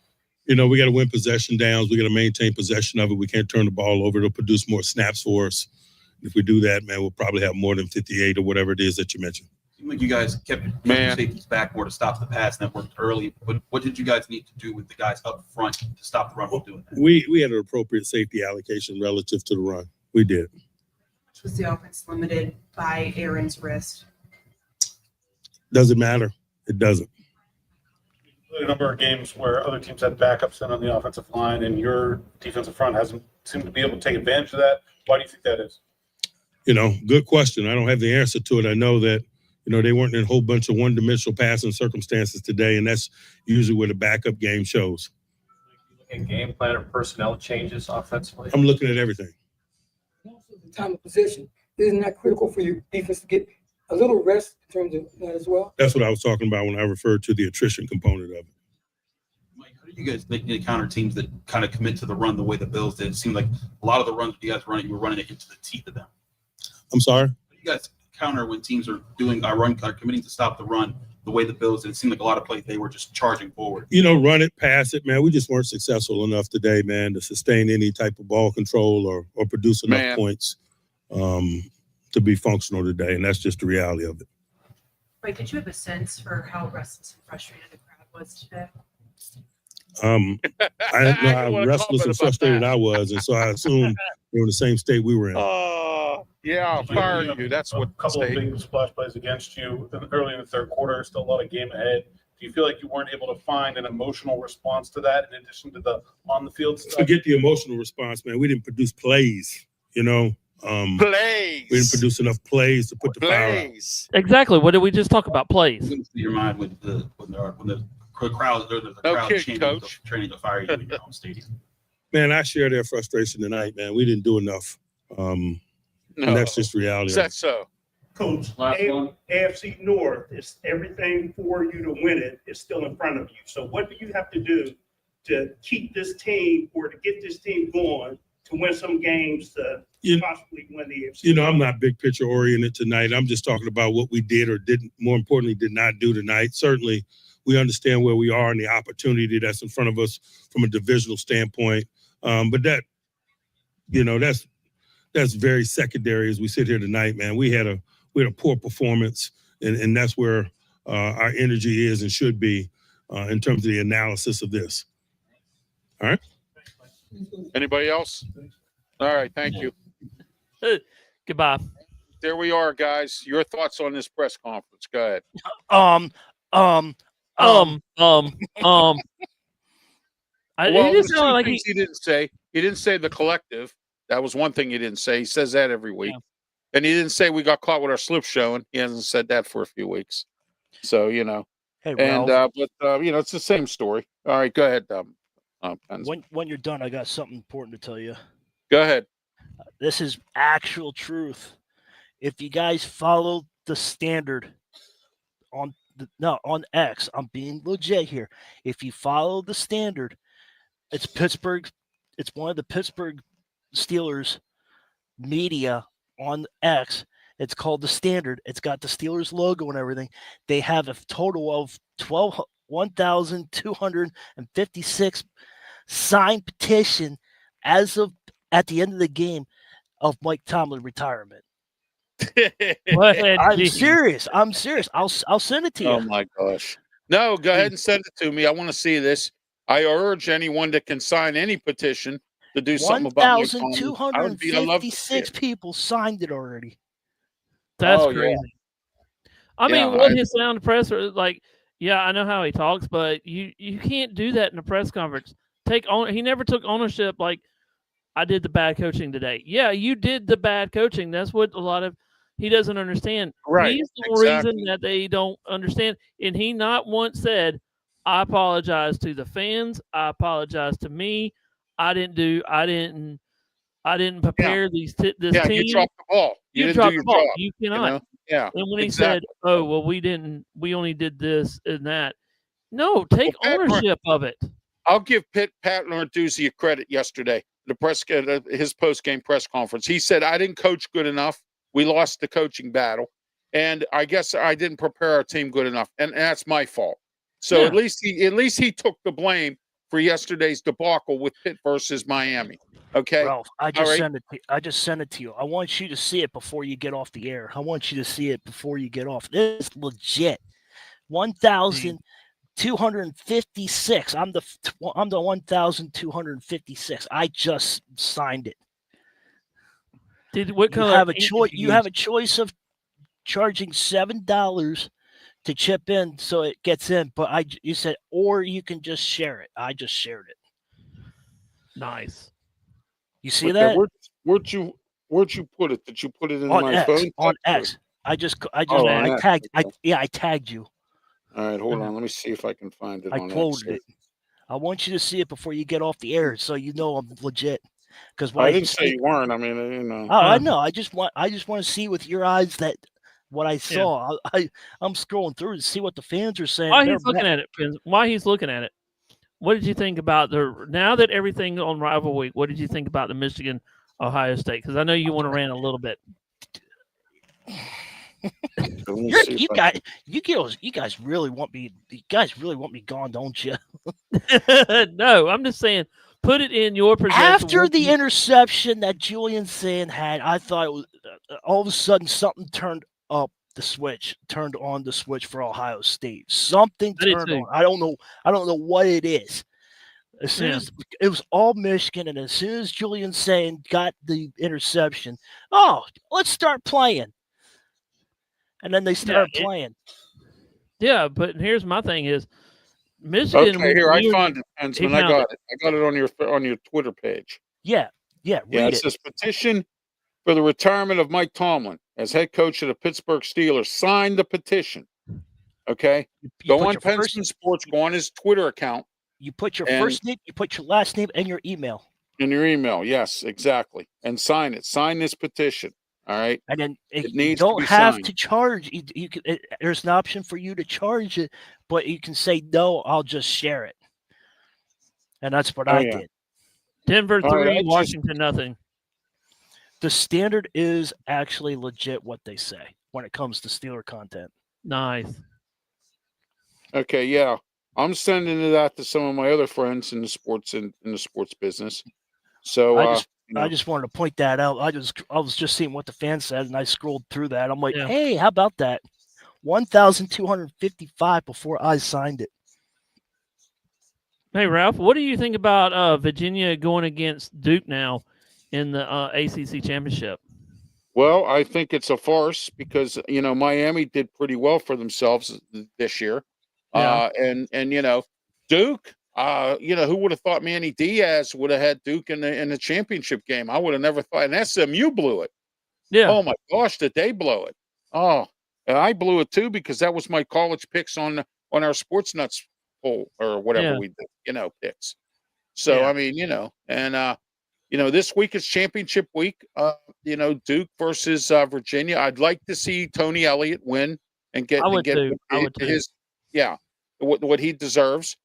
You know, we got to win possession downs. We got to maintain possession of it. We can't turn the ball over. It'll produce more snaps for us. If we do that, man, we'll probably have more than 58 or whatever it is that you mentioned. Seemed like you guys kept your safeties back more to stop the pass, and that worked early. But what did you guys need to do with the guys up front to stop the run from doing that? We had an appropriate safety allocation relative to the run. We did. Was the offense limited by Aaron's wrist? Doesn't matter. It doesn't. A number of games where other teams had backups in on the offensive line, and your defensive front hasn't seemed to be able to take advantage of that. Why do you think that is? You know, good question. I don't have the answer to it. I know that, you know, they weren't in a whole bunch of one-dimensional passing circumstances today, and that's usually where the backup game shows. And game plan or personnel changes offensively? I'm looking at everything. Also, the time of possession, isn't that critical for your defense to get a little rest in terms of that as well? That's what I was talking about when I referred to the attrition component of it. Mike, how do you guys make counter teams that kind of commit to the run the way the Bills did? It seemed like a lot of the runs that you guys were running, you were running it into the teeth of them. I'm sorry? How do you guys counter when teams are doing a run, are committing to stop the run the way the Bills did? It seemed like a lot of plays they were just charging forward. You know, run it, pass it, man. We just weren't successful enough today, man, to sustain any type of ball control or produce enough points to be functional today, and that's just the reality of it. Right, did you have a sense for how restless and frustrated the crowd was today? I didn't know how restless and frustrated I was, and so I assumed they were in the same state we were in. Yeah, I'll fire you. That's what a couple of big splash plays against you early in the third quarter. Still a lot of game ahead. Do you feel like you weren't able to find an emotional response to that in addition to the on the field stuff? Forget the emotional response, man. We didn't produce plays, you know. Plays. We didn't produce enough plays to put the fire out. Exactly. What did we just talk about? Plays. Your mind when the crowd chanting, Coach. training to fire you in your own stadium. Man, I share their frustration tonight, man. We didn't do enough. And that's just reality. Is that so? Coach, Last one. AFC North is everything for you to win it is still in front of you. So what do you have to do to keep this team or to get this team going to win some games to possibly win the AFC? You know, I'm not big picture oriented tonight. I'm just talking about what we did or didn't, more importantly, did not do tonight. Certainly, we understand where we are and the opportunity that's in front of us from a divisional standpoint. But that, you know, that's very secondary as we sit here tonight, man. We had a poor performance, and that's where our energy is and should be in terms of the analysis of this. All right. Anybody else? All right, thank you. Goodbye. There we are, guys. Your thoughts on this press conference? Go ahead. He just sounded like he didn't say. He didn't say the collective. That was one thing he didn't say. He says that every week. Yeah. And he didn't say we got caught with our slip showing. He hasn't said that for a few weeks. So, you know. Hey, and you know, it's the same story. All right, go ahead. When you're done, I got something important to tell you. Go ahead. This is actual truth. If you guys follow the standard on X, I'm being legit here. If you follow the standard, it's Pittsburgh. It's one of the Pittsburgh Steelers media on X. It's called The Standard. It's got the Steelers logo and everything. They have a total of 1,256 signed petition as of at the end of the game of Mike Tomlin retirement. I'm serious. I'll send it to you. Oh my gosh. No, go ahead and send it to me. I want to see this. I urge anyone that can sign any petition to do something about it. 1,256 people signed it already. That's crazy. Yeah. I mean, what his sound presser, like, Yeah, I know how he talks, but you can't do that in a press conference. He never took ownership like I did the bad coaching today. Yeah, you did the bad coaching. That's what he doesn't understand. Right. He's the reason Exactly. that they don't understand. And he not once said, I apologize to the fans. I apologize to me. I didn't prepare this Yeah, you team. dropped the ball. You didn't do dropped your the ball. job. You You cannot. know? Yeah. And when he exactly. said, "Oh, well, we only did this and that," no, take Pat ownership of it. I'll give Pat Narduzzi a credit yesterday. His post game press conference. He said, "I didn't coach good enough. We lost the coaching battle, and I guess I didn't prepare our team good enough, and that's my fault." So Yeah. at least he took the blame for yesterday's debacle with Pitt versus Miami. Okay, Ralph, I All just right. sent it. I just sent it to you. I want you to see it before you get off the air. I want you to see it before you get off. This is legit. 1,256. I'm the 1,256. I just signed it. What You color have a ink did choice. you You have use? a choice of charging $7 to chip in so it gets in. But you said, or you can just share it. I just shared it. Nice. You see Okay, that? where'd you put it? Did you put it in On my X. phone? On text or- X. Oh, on X, tagged. okay. I tagged you. All right, hold on. Let me see if I can find it I on X. quoted it. I want you to see it before you get off the air, so you know I'm legit. Because I didn't say you weren't. I mean, Oh, I know. I just want to see with your eyes that what I saw. I'm scrolling through to see what the fans are saying. While he's looking at it, what did you think about now that everything on Rival Week? What did you think about the Michigan Ohio State? Because I know you want to rant a little bit. You guys really want me. You guys really want me gone, don't you? No, I'm just saying, put it in your perspective. After the interception that Julian Sand had, I thought it was all of a sudden something turned on the switch for Ohio State. Something turned on. I don't know what it is. As soon as it was all Michigan, and as soon as Julian Sand got the interception, let's start playing. And then they started playing. Yeah, but here's my thing is Michigan. Okay, here I found it, PENSMAN. I got it. I got it on your Twitter page. Yeah. Read it says petition for the retirement of Mike Tomlin as head coach of the Pittsburgh Steelers. Sign the petition. Okay, go on PENSMAN Sports. Go on his Twitter account. You put your first name, you put your last name, and your email. In your email, yes, exactly, and sign it. Sign this petition. All right, and then it needs you don't to be have signed. to charge. You can, there's an option for you to charge it, but you can say no. I'll just share it, and that's what I did. Denver 3, Washington nothing. The standard is actually legit what they say when it comes to Steeler content. Nice. Okay, yeah, I'm sending that to some of my other friends in the sports business. So I just wanted to point that out. I was just seeing what the fans said, and I scrolled through that. I'm like, hey, how about that? 1,255 before I signed it. Hey, Ralph, what do you think about Virginia going against Duke now in the ACC championship? Well, I think it's a farce because Miami did pretty well for themselves this year, and Duke. Who would have thought Manny Diaz would have had Duke in the championship game? I would have never thought. And SMU blew it. Yeah. Oh my gosh, did they blow it? Oh, and I blew it too because that was my college picks on our Sports Nuts poll or whatever we did. Picks. So I mean, this week is championship week. Duke versus Virginia. I'd like to see Tony Elliott win and get his what he deserves.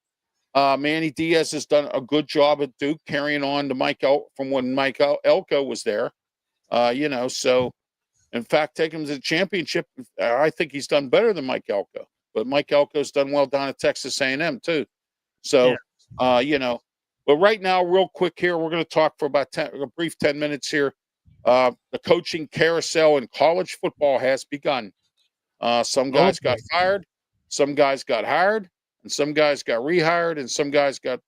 Manny Diaz has done a good job at Duke, carrying on to from when Mike Elko was there. So in fact, taking him to the championship, I think he's done better than Mike Elko. But Mike Elko's done well down at Texas A&M too. So, but right now, real quick here, we're going to talk for about a brief 10 minutes here. The coaching carousel in college football has begun. Some guys got fired, some guys got hired, and some guys got rehired, and some guys got,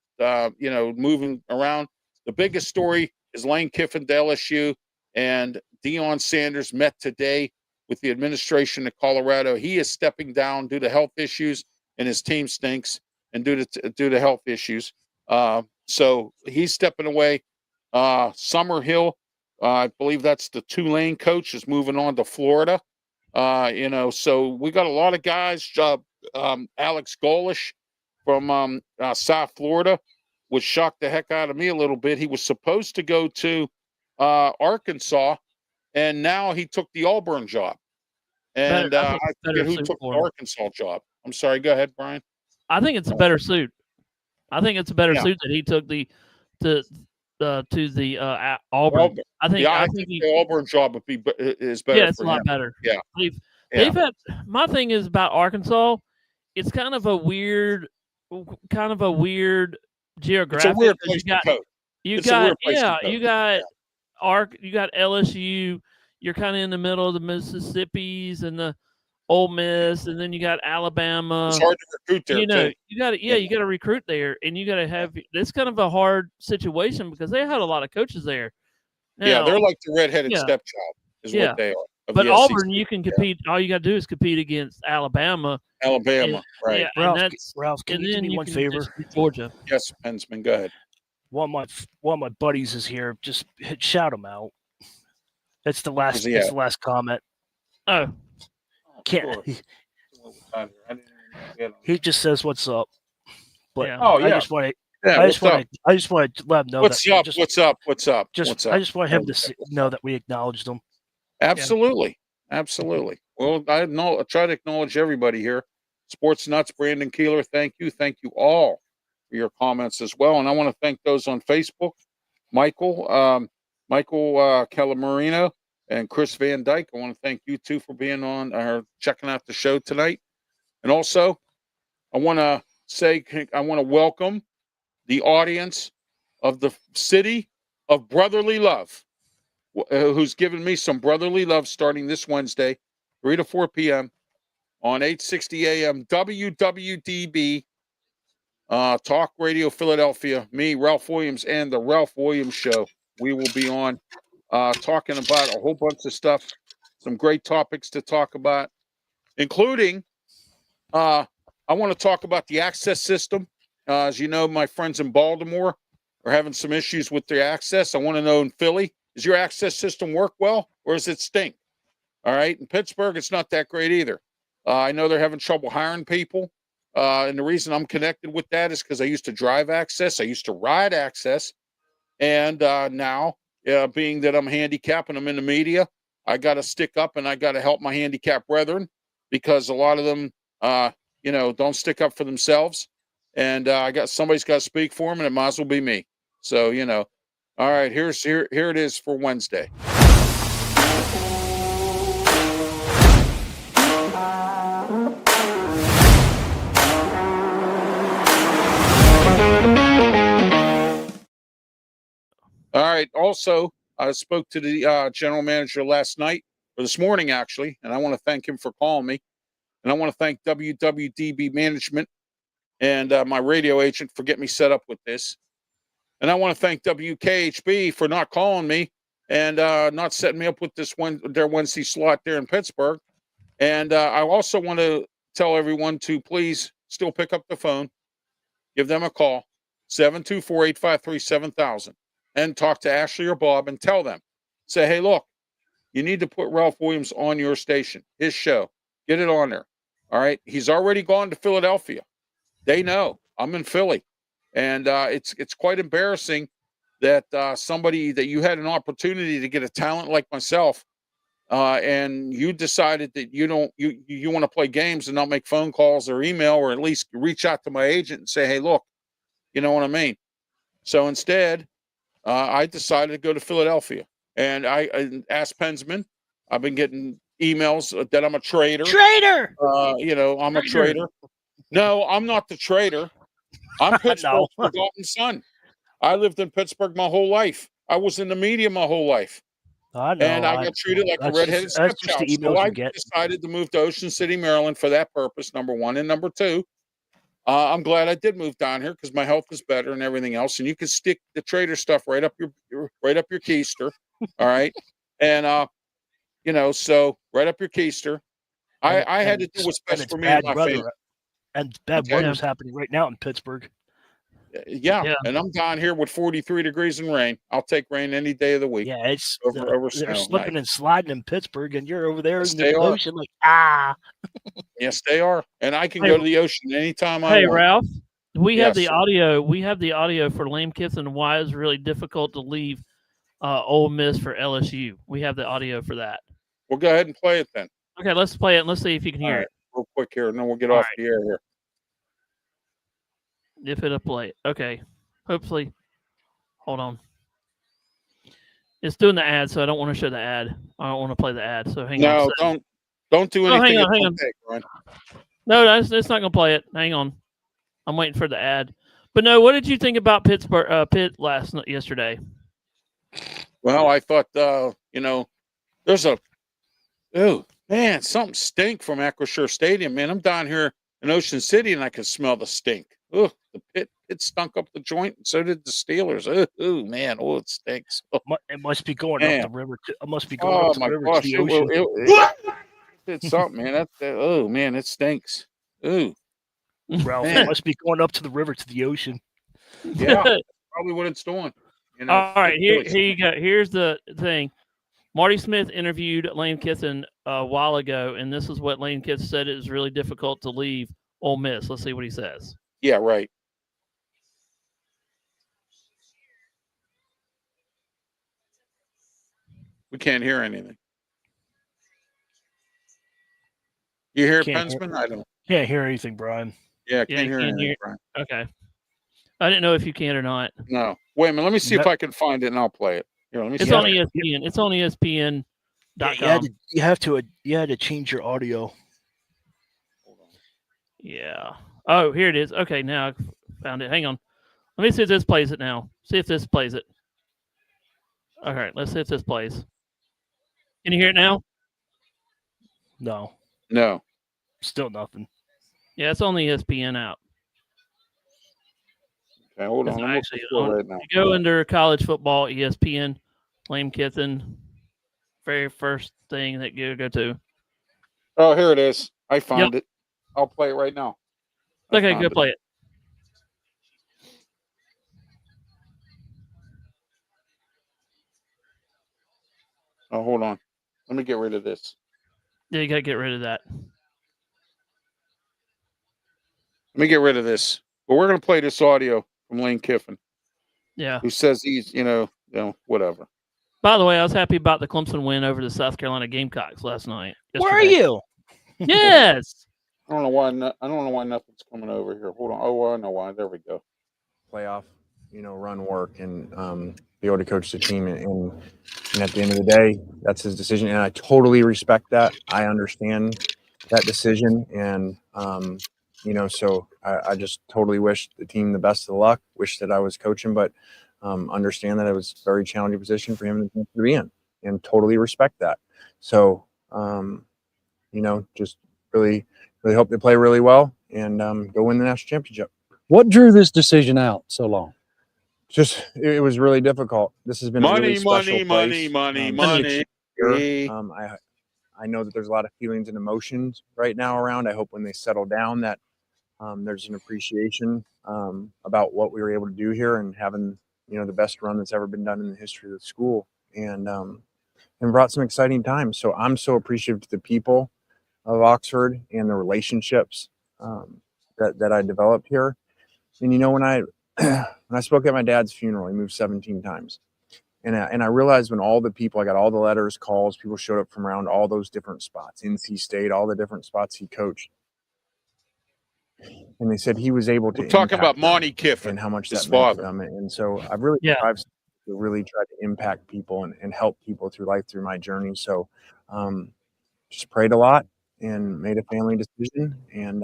moving around. The biggest story is Lane Kiffin to LSU, and Deion Sanders met today with the administration of Colorado. He is stepping down due to health issues. and his team stinks, and due to health issues. So he's stepping away. Summerhill, I believe that's the Tulane coach, is moving on to Florida. So we got a lot of guys. Alex Golish from South Florida, which shocked the heck out of me a little bit. He was supposed to go to Arkansas, and now he took the Auburn job. And I forget who took the Arkansas job. I'm sorry. Go ahead, Brian. I think it's a better suit. I think it's a better suit that he took to the Auburn. I think the Auburn job would be is better. Yeah, it's for a lot him. better. Yeah, they've had. My thing is about Arkansas. It's kind of a weird geographic. It's a weird place to coach. You got LSU. You're kind of in the middle of the Mississippis and the Ole Miss, and then you got Alabama. It's hard to recruit there. Too. You got to recruit there, and you got to have. It's kind of a hard situation because they had a lot of coaches there. Now, they're like the redheaded stepchild, is what they are. But Auburn, you can compete. All you got to do is compete against Alabama. Right? Yeah, Ralph, can you do me one favor? Georgia. Yes, Pensman, go ahead. One of my buddies is here. Just shout him out. That's the last. That's the last comment. Oh, can't. He just says what's up. But I just want to. Yeah, I just want to let him know what's up. What's up? I just want him to know that we acknowledged him. Absolutely. Well, I try to acknowledge everybody here. Sports Nuts, Brandon Keeler, thank you all for your comments as well. And I want to thank those on Facebook, Michael Calamarino and Chris Van Dyke. I want to thank you two for being on or checking out the show tonight. And also, I want to welcome the audience of the city of brotherly love, who's given me some brotherly love starting this Wednesday, 3 to 4 p.m. on 860 AM WWDB Talk Radio Philadelphia. Me, Ralph Williams, and the Ralph Williams Show. We will be on talking about a whole bunch of stuff, some great topics to talk about, including I want to talk about the access system. As you know, my friends in Baltimore are having some issues with their access. I want to know in Philly, does your access system work well or does it stink? All right. In Pittsburgh, it's not that great either. I know they're having trouble hiring people. And the reason I'm connected with that is because I used to drive access. I used to ride access. And now, being that I'm handicapped and I'm in the media, I got to stick up and I got to help my handicapped brethren because a lot of them, don't stick up for themselves. And somebody's got to speak for them, and it might as well be me. So, all right, here it is for Wednesday. All right. Also, I spoke to the general manager last night, or this morning, actually, and I want to thank him for calling me. And I want to thank WWDB Management and my radio agent for getting me set up with this. And I want to thank WKHB for not calling me and not setting me up with their Wednesday slot there in Pittsburgh. And I also want to tell everyone to please still pick up the phone, give them a call, 724-853-7000, and talk to Ashley or Bob and tell them, say, hey, look, you need to put Ralph Williams on your station, his show. Get it on there. All right. He's already gone to Philadelphia. They know I'm in Philly. And it's quite embarrassing that somebody that you had an opportunity to get a talent like myself, and you decided that you want to play games and not make phone calls or email, or at least reach out to my agent and say, hey, look, you know what I mean? So instead, I decided to go to Philadelphia, and I asked Pensman. I've been getting emails that I'm a traitor. I'm a traitor. No, I'm not the traitor. I'm Pittsburgh's forgotten son. I lived in Pittsburgh my whole life. I was in the media my whole life. I know. And I got treated like a redheaded stepchild. So I decided to move to Ocean City, Maryland for that purpose, number one. And number two, I'm glad I did move down here because my health is better and everything else. And you can stick the trader stuff right up your keister. All right. And so right up your keister. I had to do what's best for me and my family. And bad Okay. weather's happening right now in Pittsburgh. Yeah, and I'm down here with 43 degrees and rain. I'll take rain any day of the week. Yeah, it's over they're snow. slipping and sliding in Pittsburgh, and you're over there Yes, in they the are. ocean like, ah. Yes, they are. And I can Hey, go to the ocean anytime I Hey, want. Ralph, we have Yes, the sir. audio. We have the audio for Lane Kiffin and why it's really difficult to leave Ole Miss for LSU. We have the audio for that. We'll go ahead and play it then. Okay, let's play it and let's see if you can All hear right, it. real quick here, and then we'll get All off the air here. If it'll play it. Okay. Hopefully. Hold on. It's doing the ad, so I don't want to show the ad. I don't want to play the ad. So hang on. No, don't do Oh, anything. hang on. Brian. No, it's not going to play it. Hang on. I'm waiting for the ad. But no, what did you think about Pitt yesterday? Well, I thought, there's something stink from Acrisure Stadium, man. I'm down here in Ocean City, and I can smell the stink. Oh, the Pitt stunk up the joint, and so did the Steelers. Oh, man. Oh, it stinks. Oh, It must be going up the river. It must be going oh up the my river gosh. to the ocean. It's something, man. Oh, man, it stinks. Ooh. Ralph, Man. it must be going up to the river to the ocean. Yeah, probably what it's doing. All right, here you go. Here's the thing. Marty Smith interviewed Lane Kiffin a while ago, and this is what Lane Kiffin said: it was really difficult to leave Ole Miss. Let's see what he says. Yeah, right. We can't hear anything. You hear Pensman? I don't. Can't hear anything, Brian. Yeah, can't hear anything, Brian. Okay. I didn't know if you can or not. No. Wait a minute. Let me see if I can find it, and I'll play it. Here, let me see. It's on ESPN. It's on ESPN.com. You had to change your audio. Yeah. Oh, here it is. Okay, now I found it. Hang on. Let me see if this plays it now. See if this plays it. All right, let's see if this plays. Can you hear it now? No. No. Still nothing. Yeah, it's on the ESPN app. Okay, hold on. I'm Actually, right now. you go under college football, ESPN, Lane Kiffin, very first thing that you go to. Oh, here it is. I found it. I'll play it right now. Okay, go play it. Oh, hold on. Let me get rid of this. Yeah, you got to get rid of that. Let me get rid of this. But we're going to play this audio from Lane Kiffin. Yeah. Who says he's, whatever. By the way, I was happy about the Clemson win over the South Carolina Gamecocks last night. Where are you? Yes. I don't know why nothing's coming over here. Hold on. Oh, I know why. There we go. Playoff, run work and be able to coach the team. And at the end of the day, that's his decision. And I totally respect that. I understand that decision. And, so I just totally wish the team the best of luck, wish that I was coaching, but understand that it was a very challenging position for him to be in and totally respect that. So, just really hope they play really well and go win the national championship. What drew this decision out so long? Just it was really difficult. This has been a really special place. money. I know that there's a lot of feelings and emotions right now around. I hope when they settle down that there's an appreciation about what we were able to do here and having the best run that's ever been done in the history of the school and brought some exciting times. So I'm so appreciative to the people of Oxford and the relationships that I developed here. And when I spoke at my dad's funeral, he moved 17 times. And I realized when all the people, I got all the letters, calls, people showed up from around all those different spots, NC State, all the different spots he coached. And they said he was able to. We're talking about Monty Kiffin and how much his that meant father. to them. And so I've really tried to impact people and help people through life, through my journey. So just prayed a lot and made a family decision and,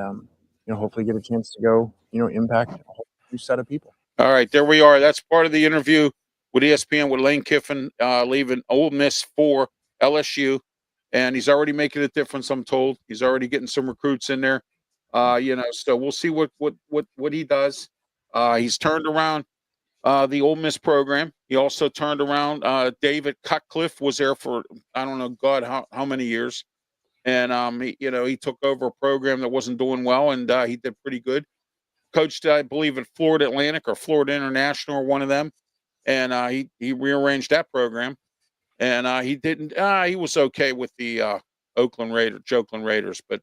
hopefully get a chance to go, impact a whole new set of people. All right, there we are. That's part of the interview with ESPN with Lane Kiffin leaving Ole Miss for LSU. And he's already making a difference, I'm told. He's already getting some recruits in there. So we'll see what he does. He's turned around the Ole Miss program. He also turned around David Cutcliffe was there for, I don't know, God, how many years. and he took over a program that wasn't doing well, and he did pretty good. Coached, I believe, at Florida Atlantic or Florida International or one of them, and he rearranged that program, and he didn't. He was okay with the Oakland Raiders, but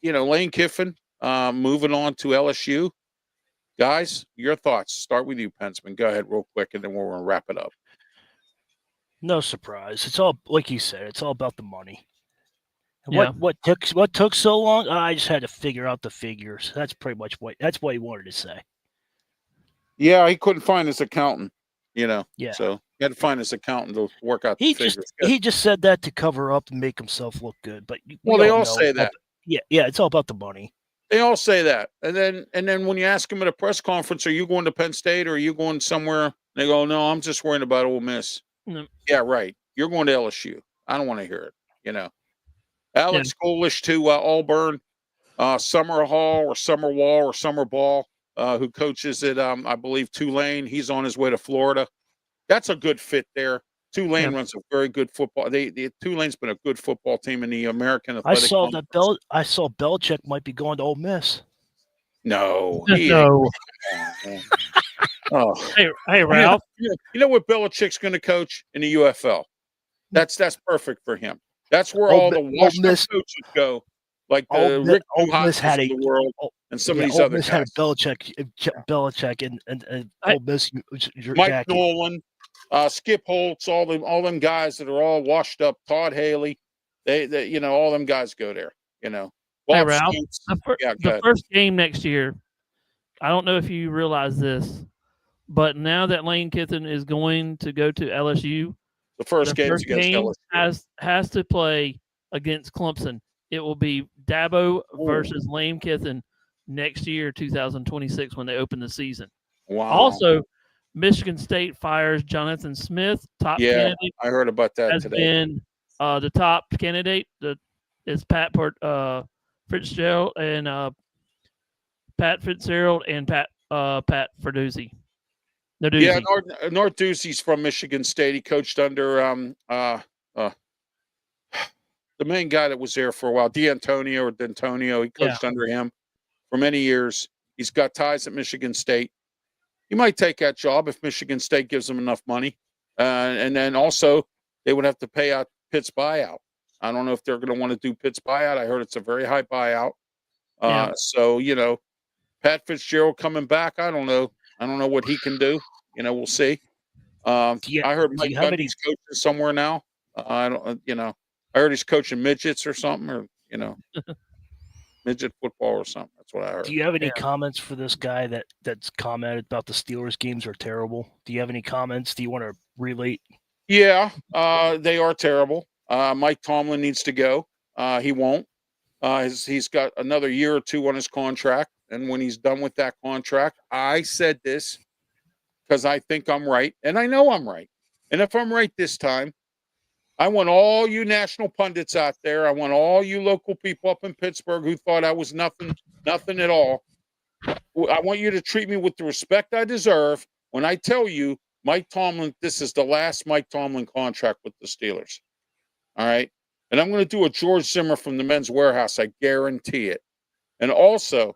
Lane Kiffin moving on to LSU. Guys, your thoughts. Start with you, PENSMAN. Go ahead real quick, and then we're going to wrap it up. No surprise. It's all like you said. It's all about the money. Yeah. What took so long? I just had to figure out the figures. That's pretty much what he wanted to say. Yeah, he couldn't find his accountant. Yeah. So he had to find his accountant to work out the figures. He just said that to cover up and make himself look good. But they all say that. Yeah, it's all about the money. They all say that, and then when you ask them at a press conference, "Are you going to Penn State or are you going somewhere?" They go, "No, I'm just worrying about Ole Miss." Yeah, right. You're going to LSU. I don't want to hear it. Alex Golish to Auburn, Summer Hall or Summer Wall or Summer Ball, who coaches at I believe Tulane. He's on his way to Florida. That's a good fit there. Tulane runs a very good football. Tulane's been a good football team in the American Athletic Conference. I saw Belichick might be going to Ole Miss. No, No. Oh, hey, Ralph. You know what Belichick's going to coach in the UFL? That's perfect for him. That's where all the washed up coaches go, like the Rick Buhotz of the world and some of these other guys. Had a Belichick and Ole Miss. Mike Nolan. Skip Holtz, all them guys that are all washed up. Todd Haley, they all them guys go there. Hey, Ralph, the first game next year. I don't know if you realize this, but now that Lane Kiffin is going to go to LSU, the first game LSU. has to play against Clemson. It will be Dabo versus Lane Kiffin next year, 2026, when they open the season. Wow. Also, Michigan State fires Jonathan Smith. Top candidate. I heard about that has today. Been the top candidate. Is Pat Fitzgerald and Pat Fitzgerald and Pat Ferduzzi. Yeah, Narduzzi's from Michigan State. He coached under the main guy that was there for a while, D'Antonio. He coached under him for many years. He's got ties at Michigan State. He might take that job if Michigan State gives him enough money. And then also they would have to pay out Pitt's buyout. I don't know if they're going to want to do Pitt's buyout. I heard it's a very high buyout. So, Pat Fitzgerald coming back, I don't know. I don't know what he can do. We'll see. I heard Mike Gundy's coaching somewhere now. I heard he's coaching midgets or something, or midget football or something. That's what I heard. Do you have any comments for this guy that's commented about the Steelers games are terrible? Do you have any comments? Do you want to relate? Yeah, they are terrible. Mike Tomlin needs to go. He won't. He's got another year or two on his contract. And when he's done with that contract, I said this because I think I'm right. And I know I'm right. And if I'm right this time, I want all you national pundits out there. I want all you local people up in Pittsburgh who thought I was nothing at all. I want you to treat me with the respect I deserve when I tell you Mike Tomlin, this is the last Mike Tomlin contract with the Steelers. All right? And I'm going to do a George Zimmer from the Men's Warehouse. I guarantee it. And also,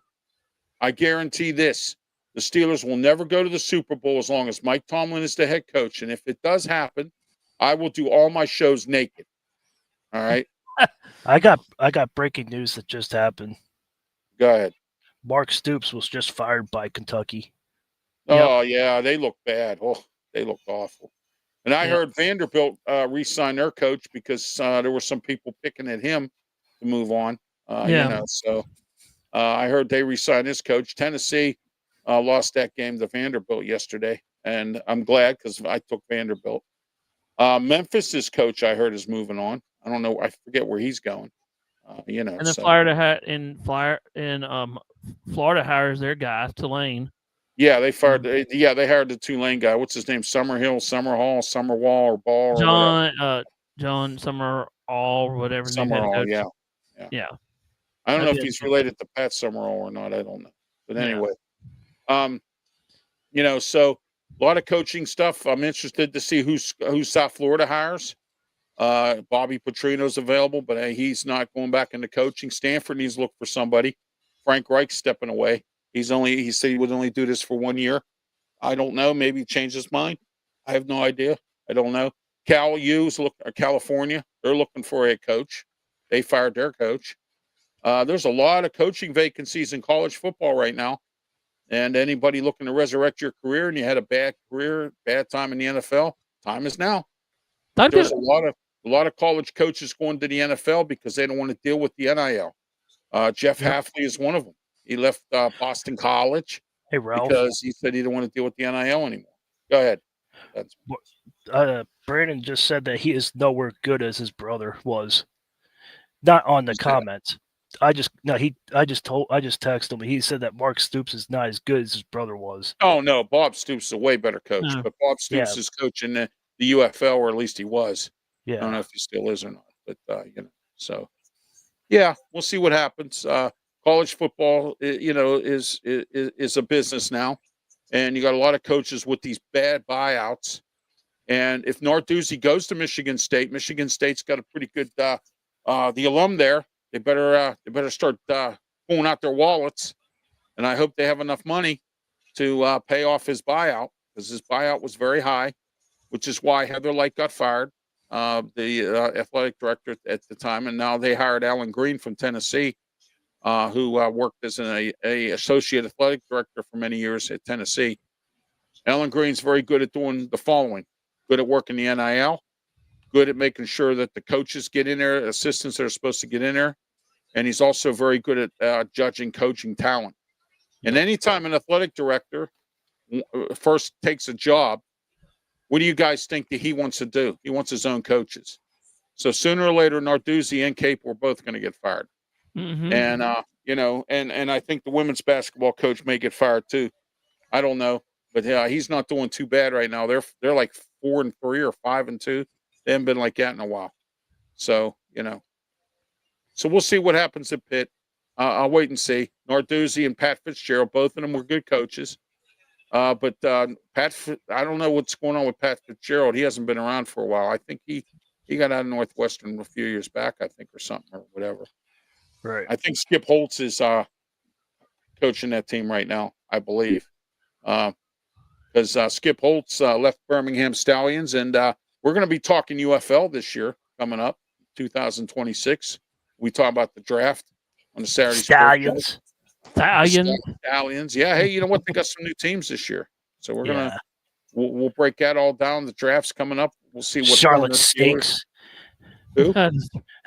I guarantee this. The Steelers will never go to the Super Bowl as long as Mike Tomlin is the head coach. And if it does happen, I will do all my shows naked. All right? I got breaking news that just happened. Go ahead. Mark Stoops was just fired by Kentucky. Oh, yeah. They look bad. Oh, they look awful. And I heard Vanderbilt re-sign their coach because there were some people picking at him to move on. So I heard they re-signed his coach. Tennessee lost that game to Vanderbilt yesterday, and I'm glad because I took Vanderbilt. Memphis's coach, I heard, is moving on. I don't know. I forget where he's going. And the Florida hires their guy, Tulane. Yeah, they fired. They hired the Tulane guy. What's his name? Summerhill, Summerhall, Summerwall, or Ball. John Summerall, or whatever. Summerall, yeah. I don't know if he's related to Pat Summerall or not. I don't know. But anyway, so a lot of coaching stuff. I'm interested to see who South Florida hires. Bobby Petrino's available, but he's not going back into coaching. Stanford needs to look for somebody. Frank Reich's stepping away. He said he would only do this for 1 year. I don't know. Maybe he changed his mind. I have no idea. I don't know. California, they're looking for a coach. They fired their coach. There's a lot of coaching vacancies in college football right now. And anybody looking to resurrect your career and you had a bad career, bad time in the NFL, time is now. There's a lot of college coaches going to the NFL because they don't want to deal with the NIL. Jeff Hafley is one of them. He left Boston College because he said he didn't want to deal with the NIL anymore. Go ahead. Brandon just said that he is nowhere good as his brother was. Not on the comments. I just texted him. He said that Mark Stoops is not as good as his brother was. Oh no, Bob Stoops is a way better coach. But Bob Stoops is coaching the UFL, or at least he was. Yeah. I don't know if he still is or not, but so yeah, we'll see what happens. College football, is a business now, and you got a lot of coaches with these bad buyouts. And if Narduzzi goes to Michigan State's got a pretty good the alum there. They better start pulling out their wallets, and I hope they have enough money to pay off his buyout, because his buyout was very high, which is why Heather Light got fired, the athletic director at the time, and now they hired Alan Green from Tennessee, who worked as a associate athletic director for many years at Tennessee. Alan Green's very good at doing the following: good at working the NIL, good at making sure that the coaches get in there, assistants that are supposed to get in there. And he's also very good at judging coaching talent. And anytime an athletic director first takes a job, what do you guys think that he wants to do? He wants his own coaches. So sooner or later, Narduzzi and Cape were both going to get fired. Mm-hmm. And, and I think the women's basketball coach may get fired too. I don't know. But yeah, he's not doing too bad right now. They're like 4-3 or 5-2. They haven't been like that in a while. So, So we'll see what happens at Pitt. I'll wait and see. Narduzzi and Pat Fitzgerald, both of them were good coaches. But I don't know what's going on with Pat Fitzgerald. He hasn't been around for a while. I think he got out of Northwestern a few years back, I think, or something, or whatever. Right. I think Skip Holtz is coaching that team right now, I believe. Because Skip Holtz left Birmingham Stallions, and we're going to be talking UFL this year coming up, 2026. We talk about the draft on the Saturday. Stallions. Yeah. Hey, you know what? They got some new teams this year, so we're we'll break that all down. The draft's coming up. We'll see what Charlotte Snakes. Who?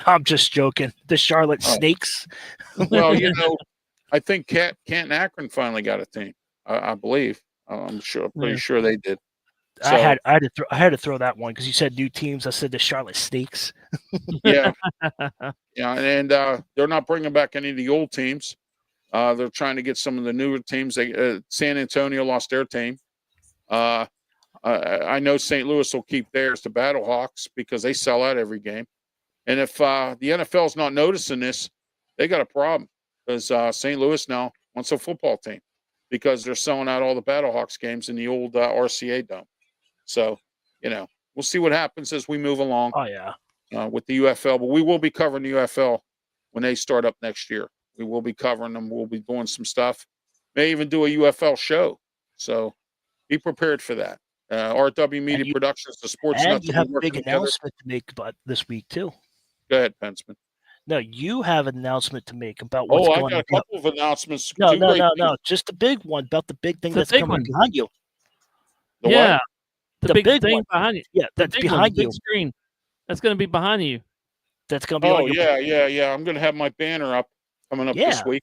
I'm just joking. The Charlotte Snakes. Well, I think Canton Akron finally got a team. I believe. I'm pretty sure they did. So, I had to throw that one because you said new teams. I said the Charlotte Snakes. Yeah, and they're not bringing back any of the old teams. They're trying to get some of the newer teams. San Antonio lost their team. I know St. Louis will keep theirs, the Battlehawks, because they sell out every game. And if the NFL is not noticing this, they got a problem, because St. Louis now wants a football team because they're selling out all the Battlehawks games in the old RCA Dome. So, we'll see what happens as we move along. Oh, yeah. With the UFL. But we will be covering the UFL when they start up next year. We will be covering them. We'll be doing some stuff. May even do a UFL show. So be prepared for that. RW Media Productions, the Sports And Nuts. you have a big announcement to make about this week, too. Go ahead, Pensman. No, you have an announcement to make about what's going on. I got a couple of announcements. No. Just the big one about the big thing that's coming behind you. Yeah. The big thing one. behind you. Yeah, that's behind you. Big screen. That's going to be behind you. That's going to be on your... yeah. I'm going to have my banner up coming up this week.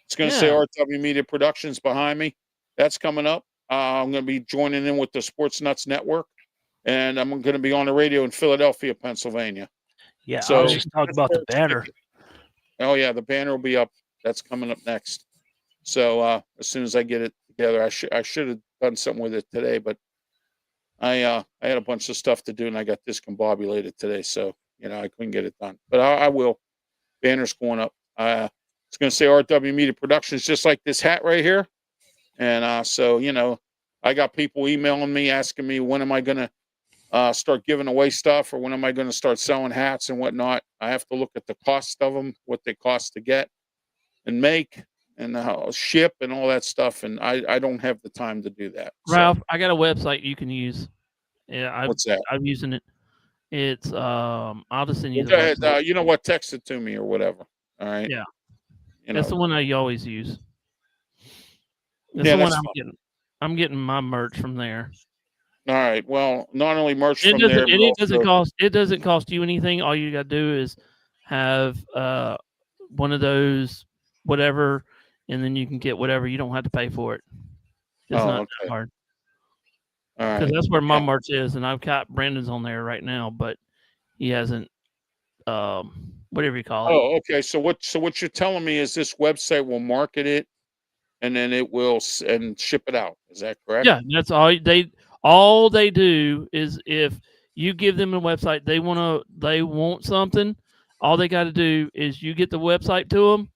It's going to say RW Media Productions behind me. That's coming up. I'm going to be joining in with the Sports Nuts Network, and I'm going to be on the radio in Philadelphia, Pennsylvania. Yeah, so I was just talking about the banner. Oh, yeah, the banner will be up. That's coming up next. So as soon as I get it together, I should have done something with it today, but I had a bunch of stuff to do, and I got discombobulated today, so I couldn't get it done. But I will. Banner's going up. It's going to say RW Media Productions, just like this hat right here. And so I got people emailing me asking me when am I going to start giving away stuff, or when am I going to start selling hats and whatnot? I have to look at the cost of them, what they cost to get and make, and ship and all that stuff. And I don't have the time to do that. Ralph, I got a website you can use. Yeah, What's that? I'm using it. It's I'll just send you the Go ahead. website. You know what? Text it to me or whatever. All right. Yeah. You That's know. the one I always use. That's Yeah, the one that's I'm fine. getting. I'm getting my merch from there. All right. Well, not only merch It from doesn't. there, but It doesn't also, cost. It doesn't cost you anything. All you got to do is have one of those, whatever, and then you can get whatever. You don't have to pay for it. It's not that hard. All right. Because that's where my merch is, and I've got Brandon's on there right now, but he hasn't. Whatever you call it. Oh, okay. So what you're telling me is this website will market it, and then it will and ship it out. Is that correct? Yeah, that's all they do is if you give them a website, they want something, all they got to do is you get the website to them,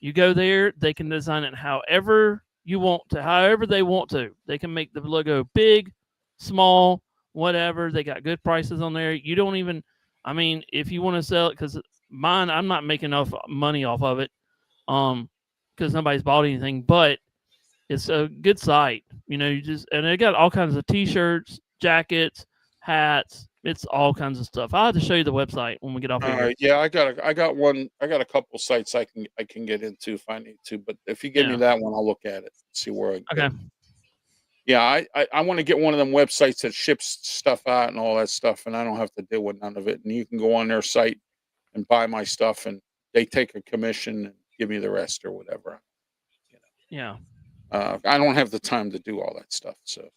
you go there, they can design it however you want to, however they want to. They can make the logo big, small, whatever. They got good prices on there. You don't even, I mean, if you want to sell it, because mine, I'm not making enough money off of it, because nobody's bought anything, but it's a good site. You know, and they got all kinds of t-shirts, jackets, hats. It's all kinds of stuff. I'll have to show you the website when we get off All here. right. Yeah, I got a couple sites I can get into if I need to. But if you give me that one, I'll look at it, see where I can. Okay. Yeah, I want to get one of them websites that ships stuff out and all that stuff, and I don't have to deal with none of it. And you can go on their site and buy my stuff, and they take a commission and give me the rest or whatever. Yeah. I don't have the time to do all that stuff. So,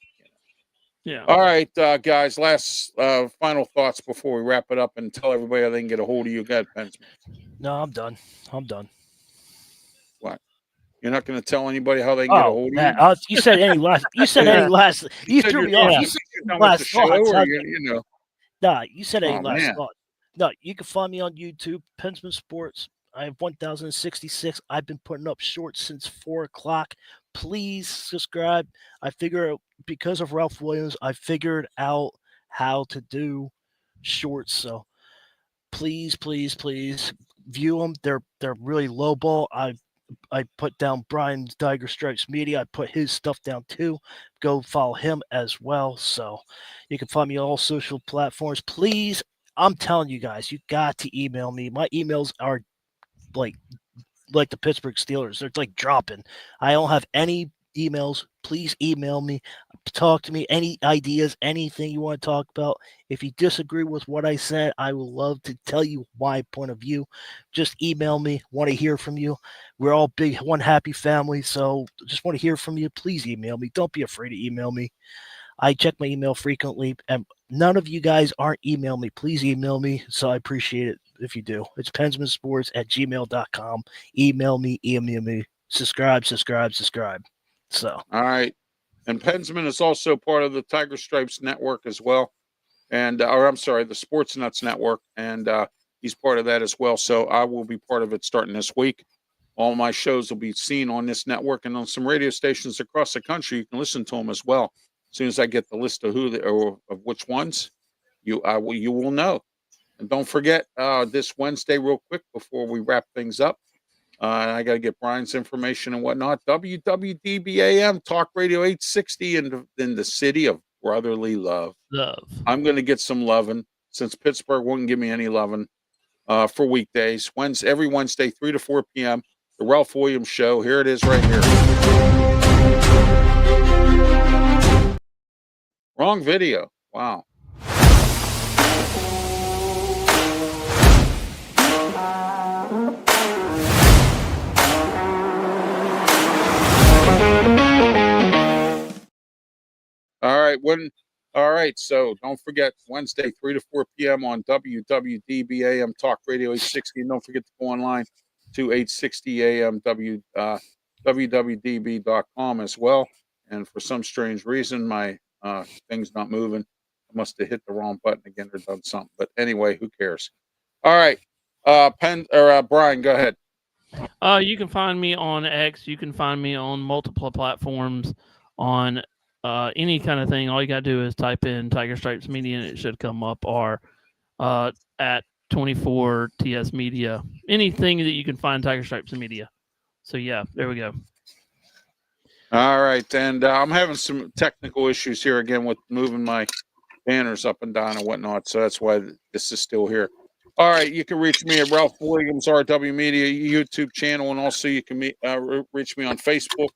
yeah. All right, guys. Last final thoughts before we wrap it up and tell everybody how they can get a hold of you. Go ahead, PENSMAN. No, I'm done. I'm done. What? You're not going to tell anybody how they can get a hold of you? You said any last. You said any last. You threw me off. You said last thoughts. Nah, you said any last thought. No, you can find me on YouTube, PENSMAN Sports. I have 1,066. I've been putting up shorts since 4 o'clock. Please subscribe. I figure because of Ralph Williams, I figured out how to do shorts. So please, please, please view them. They're really low ball. I put down Brian's Tiger Stripes Media. I put his stuff down too. Go follow him as well. So you can find me on all social platforms. Please, I'm telling you guys, you got to email me. My emails are like the Pittsburgh Steelers. They're like dropping. I don't have any emails. Please email me. Talk to me. Any ideas, anything you want to talk about. If you disagree with what I said, I will love to tell you my point of view. Just email me. Want to hear from you. We're all big, one happy family. So just want to hear from you. Please email me. Don't be afraid to email me. I check my email frequently, and none of you guys aren't email me. Please email me. So I appreciate it if you do. It's pensmansports@gmail.com. Email me. Subscribe. So. All right. And PENSMAN is also part of the Tiger Stripes Network as well. And, or I'm sorry, the Sports Nuts Network. And he's part of that as well. So I will be part of it starting this week. All my shows will be seen on this network and on some radio stations across the country. You can listen to them as well. As soon as I get the list of of which ones, you will know. And don't forget this Wednesday, real quick before we wrap things up. I got to get Brian's information and whatnot. WWDBAM Talk Radio 860 in the city of brotherly love. I'm going to get some loving since Pittsburgh wouldn't give me any loving for weekdays. Every Wednesday, 3 to 4 p.m. The Ralph Williams Show. Here it is right here. Wrong video. Wow. All right. So don't forget Wednesday, 3 to 4 p.m. on WWDBAM Talk Radio 860. And don't forget to go online to 860am www.db.com as well. And for some strange reason, my thing's not moving. I must have hit the wrong button again or done something. But anyway, who cares? All right. Brian, go ahead. You can find me on X. You can find me on multiple platforms on any kind of thing, all you got to do is type in Tiger Stripes Media and it should come up, or at 24 TS Media. Anything that you can find Tiger Stripes Media. So, yeah, there we go. All right. And I'm having some technical issues here again with moving my banners up and down and whatnot. So that's why this is still here. All right. You can reach me at Ralph Williams, RW Media YouTube channel. And also you can reach me on Facebook.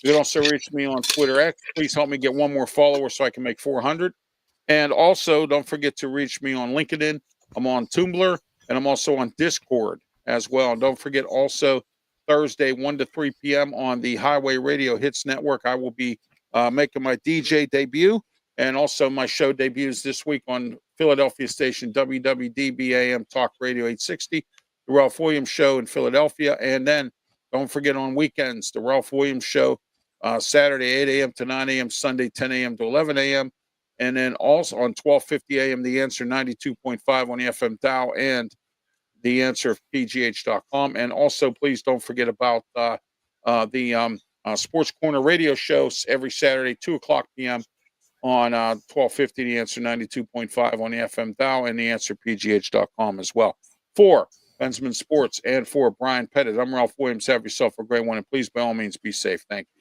You can also reach me on Twitter X. Please help me get one more follower so I can make 400. And also, don't forget to reach me on LinkedIn. I'm on Tumblr, and I'm also on Discord as well. And don't forget also, Thursday, 1 to 3 p.m. on the Highway Radio Hits Network, I will be making my DJ debut. And also, my show debuts this week on Philadelphia station WWDB-AM Talk Radio 860, the Ralph Williams Show in Philadelphia. And then, don't forget on weekends, the Ralph Williams Show, Saturday, 8 a.m. to 9 a.m., Sunday, 10 a.m. to 11 a.m., and then also on 1250 a.m., The Answer 92.5 on the FM dial and The Answer PGH.com. And also, please don't forget about the Sports Corner radio shows every Saturday, 2 o'clock p.m. on 1250 The Answer 92.5 on the FM dial and The Answer PGH.com as well. For PENSMAN Sports and for Brian Pettit, I'm Ralph Williams. Have yourself a great one, and please, by all means, be safe. Thank you.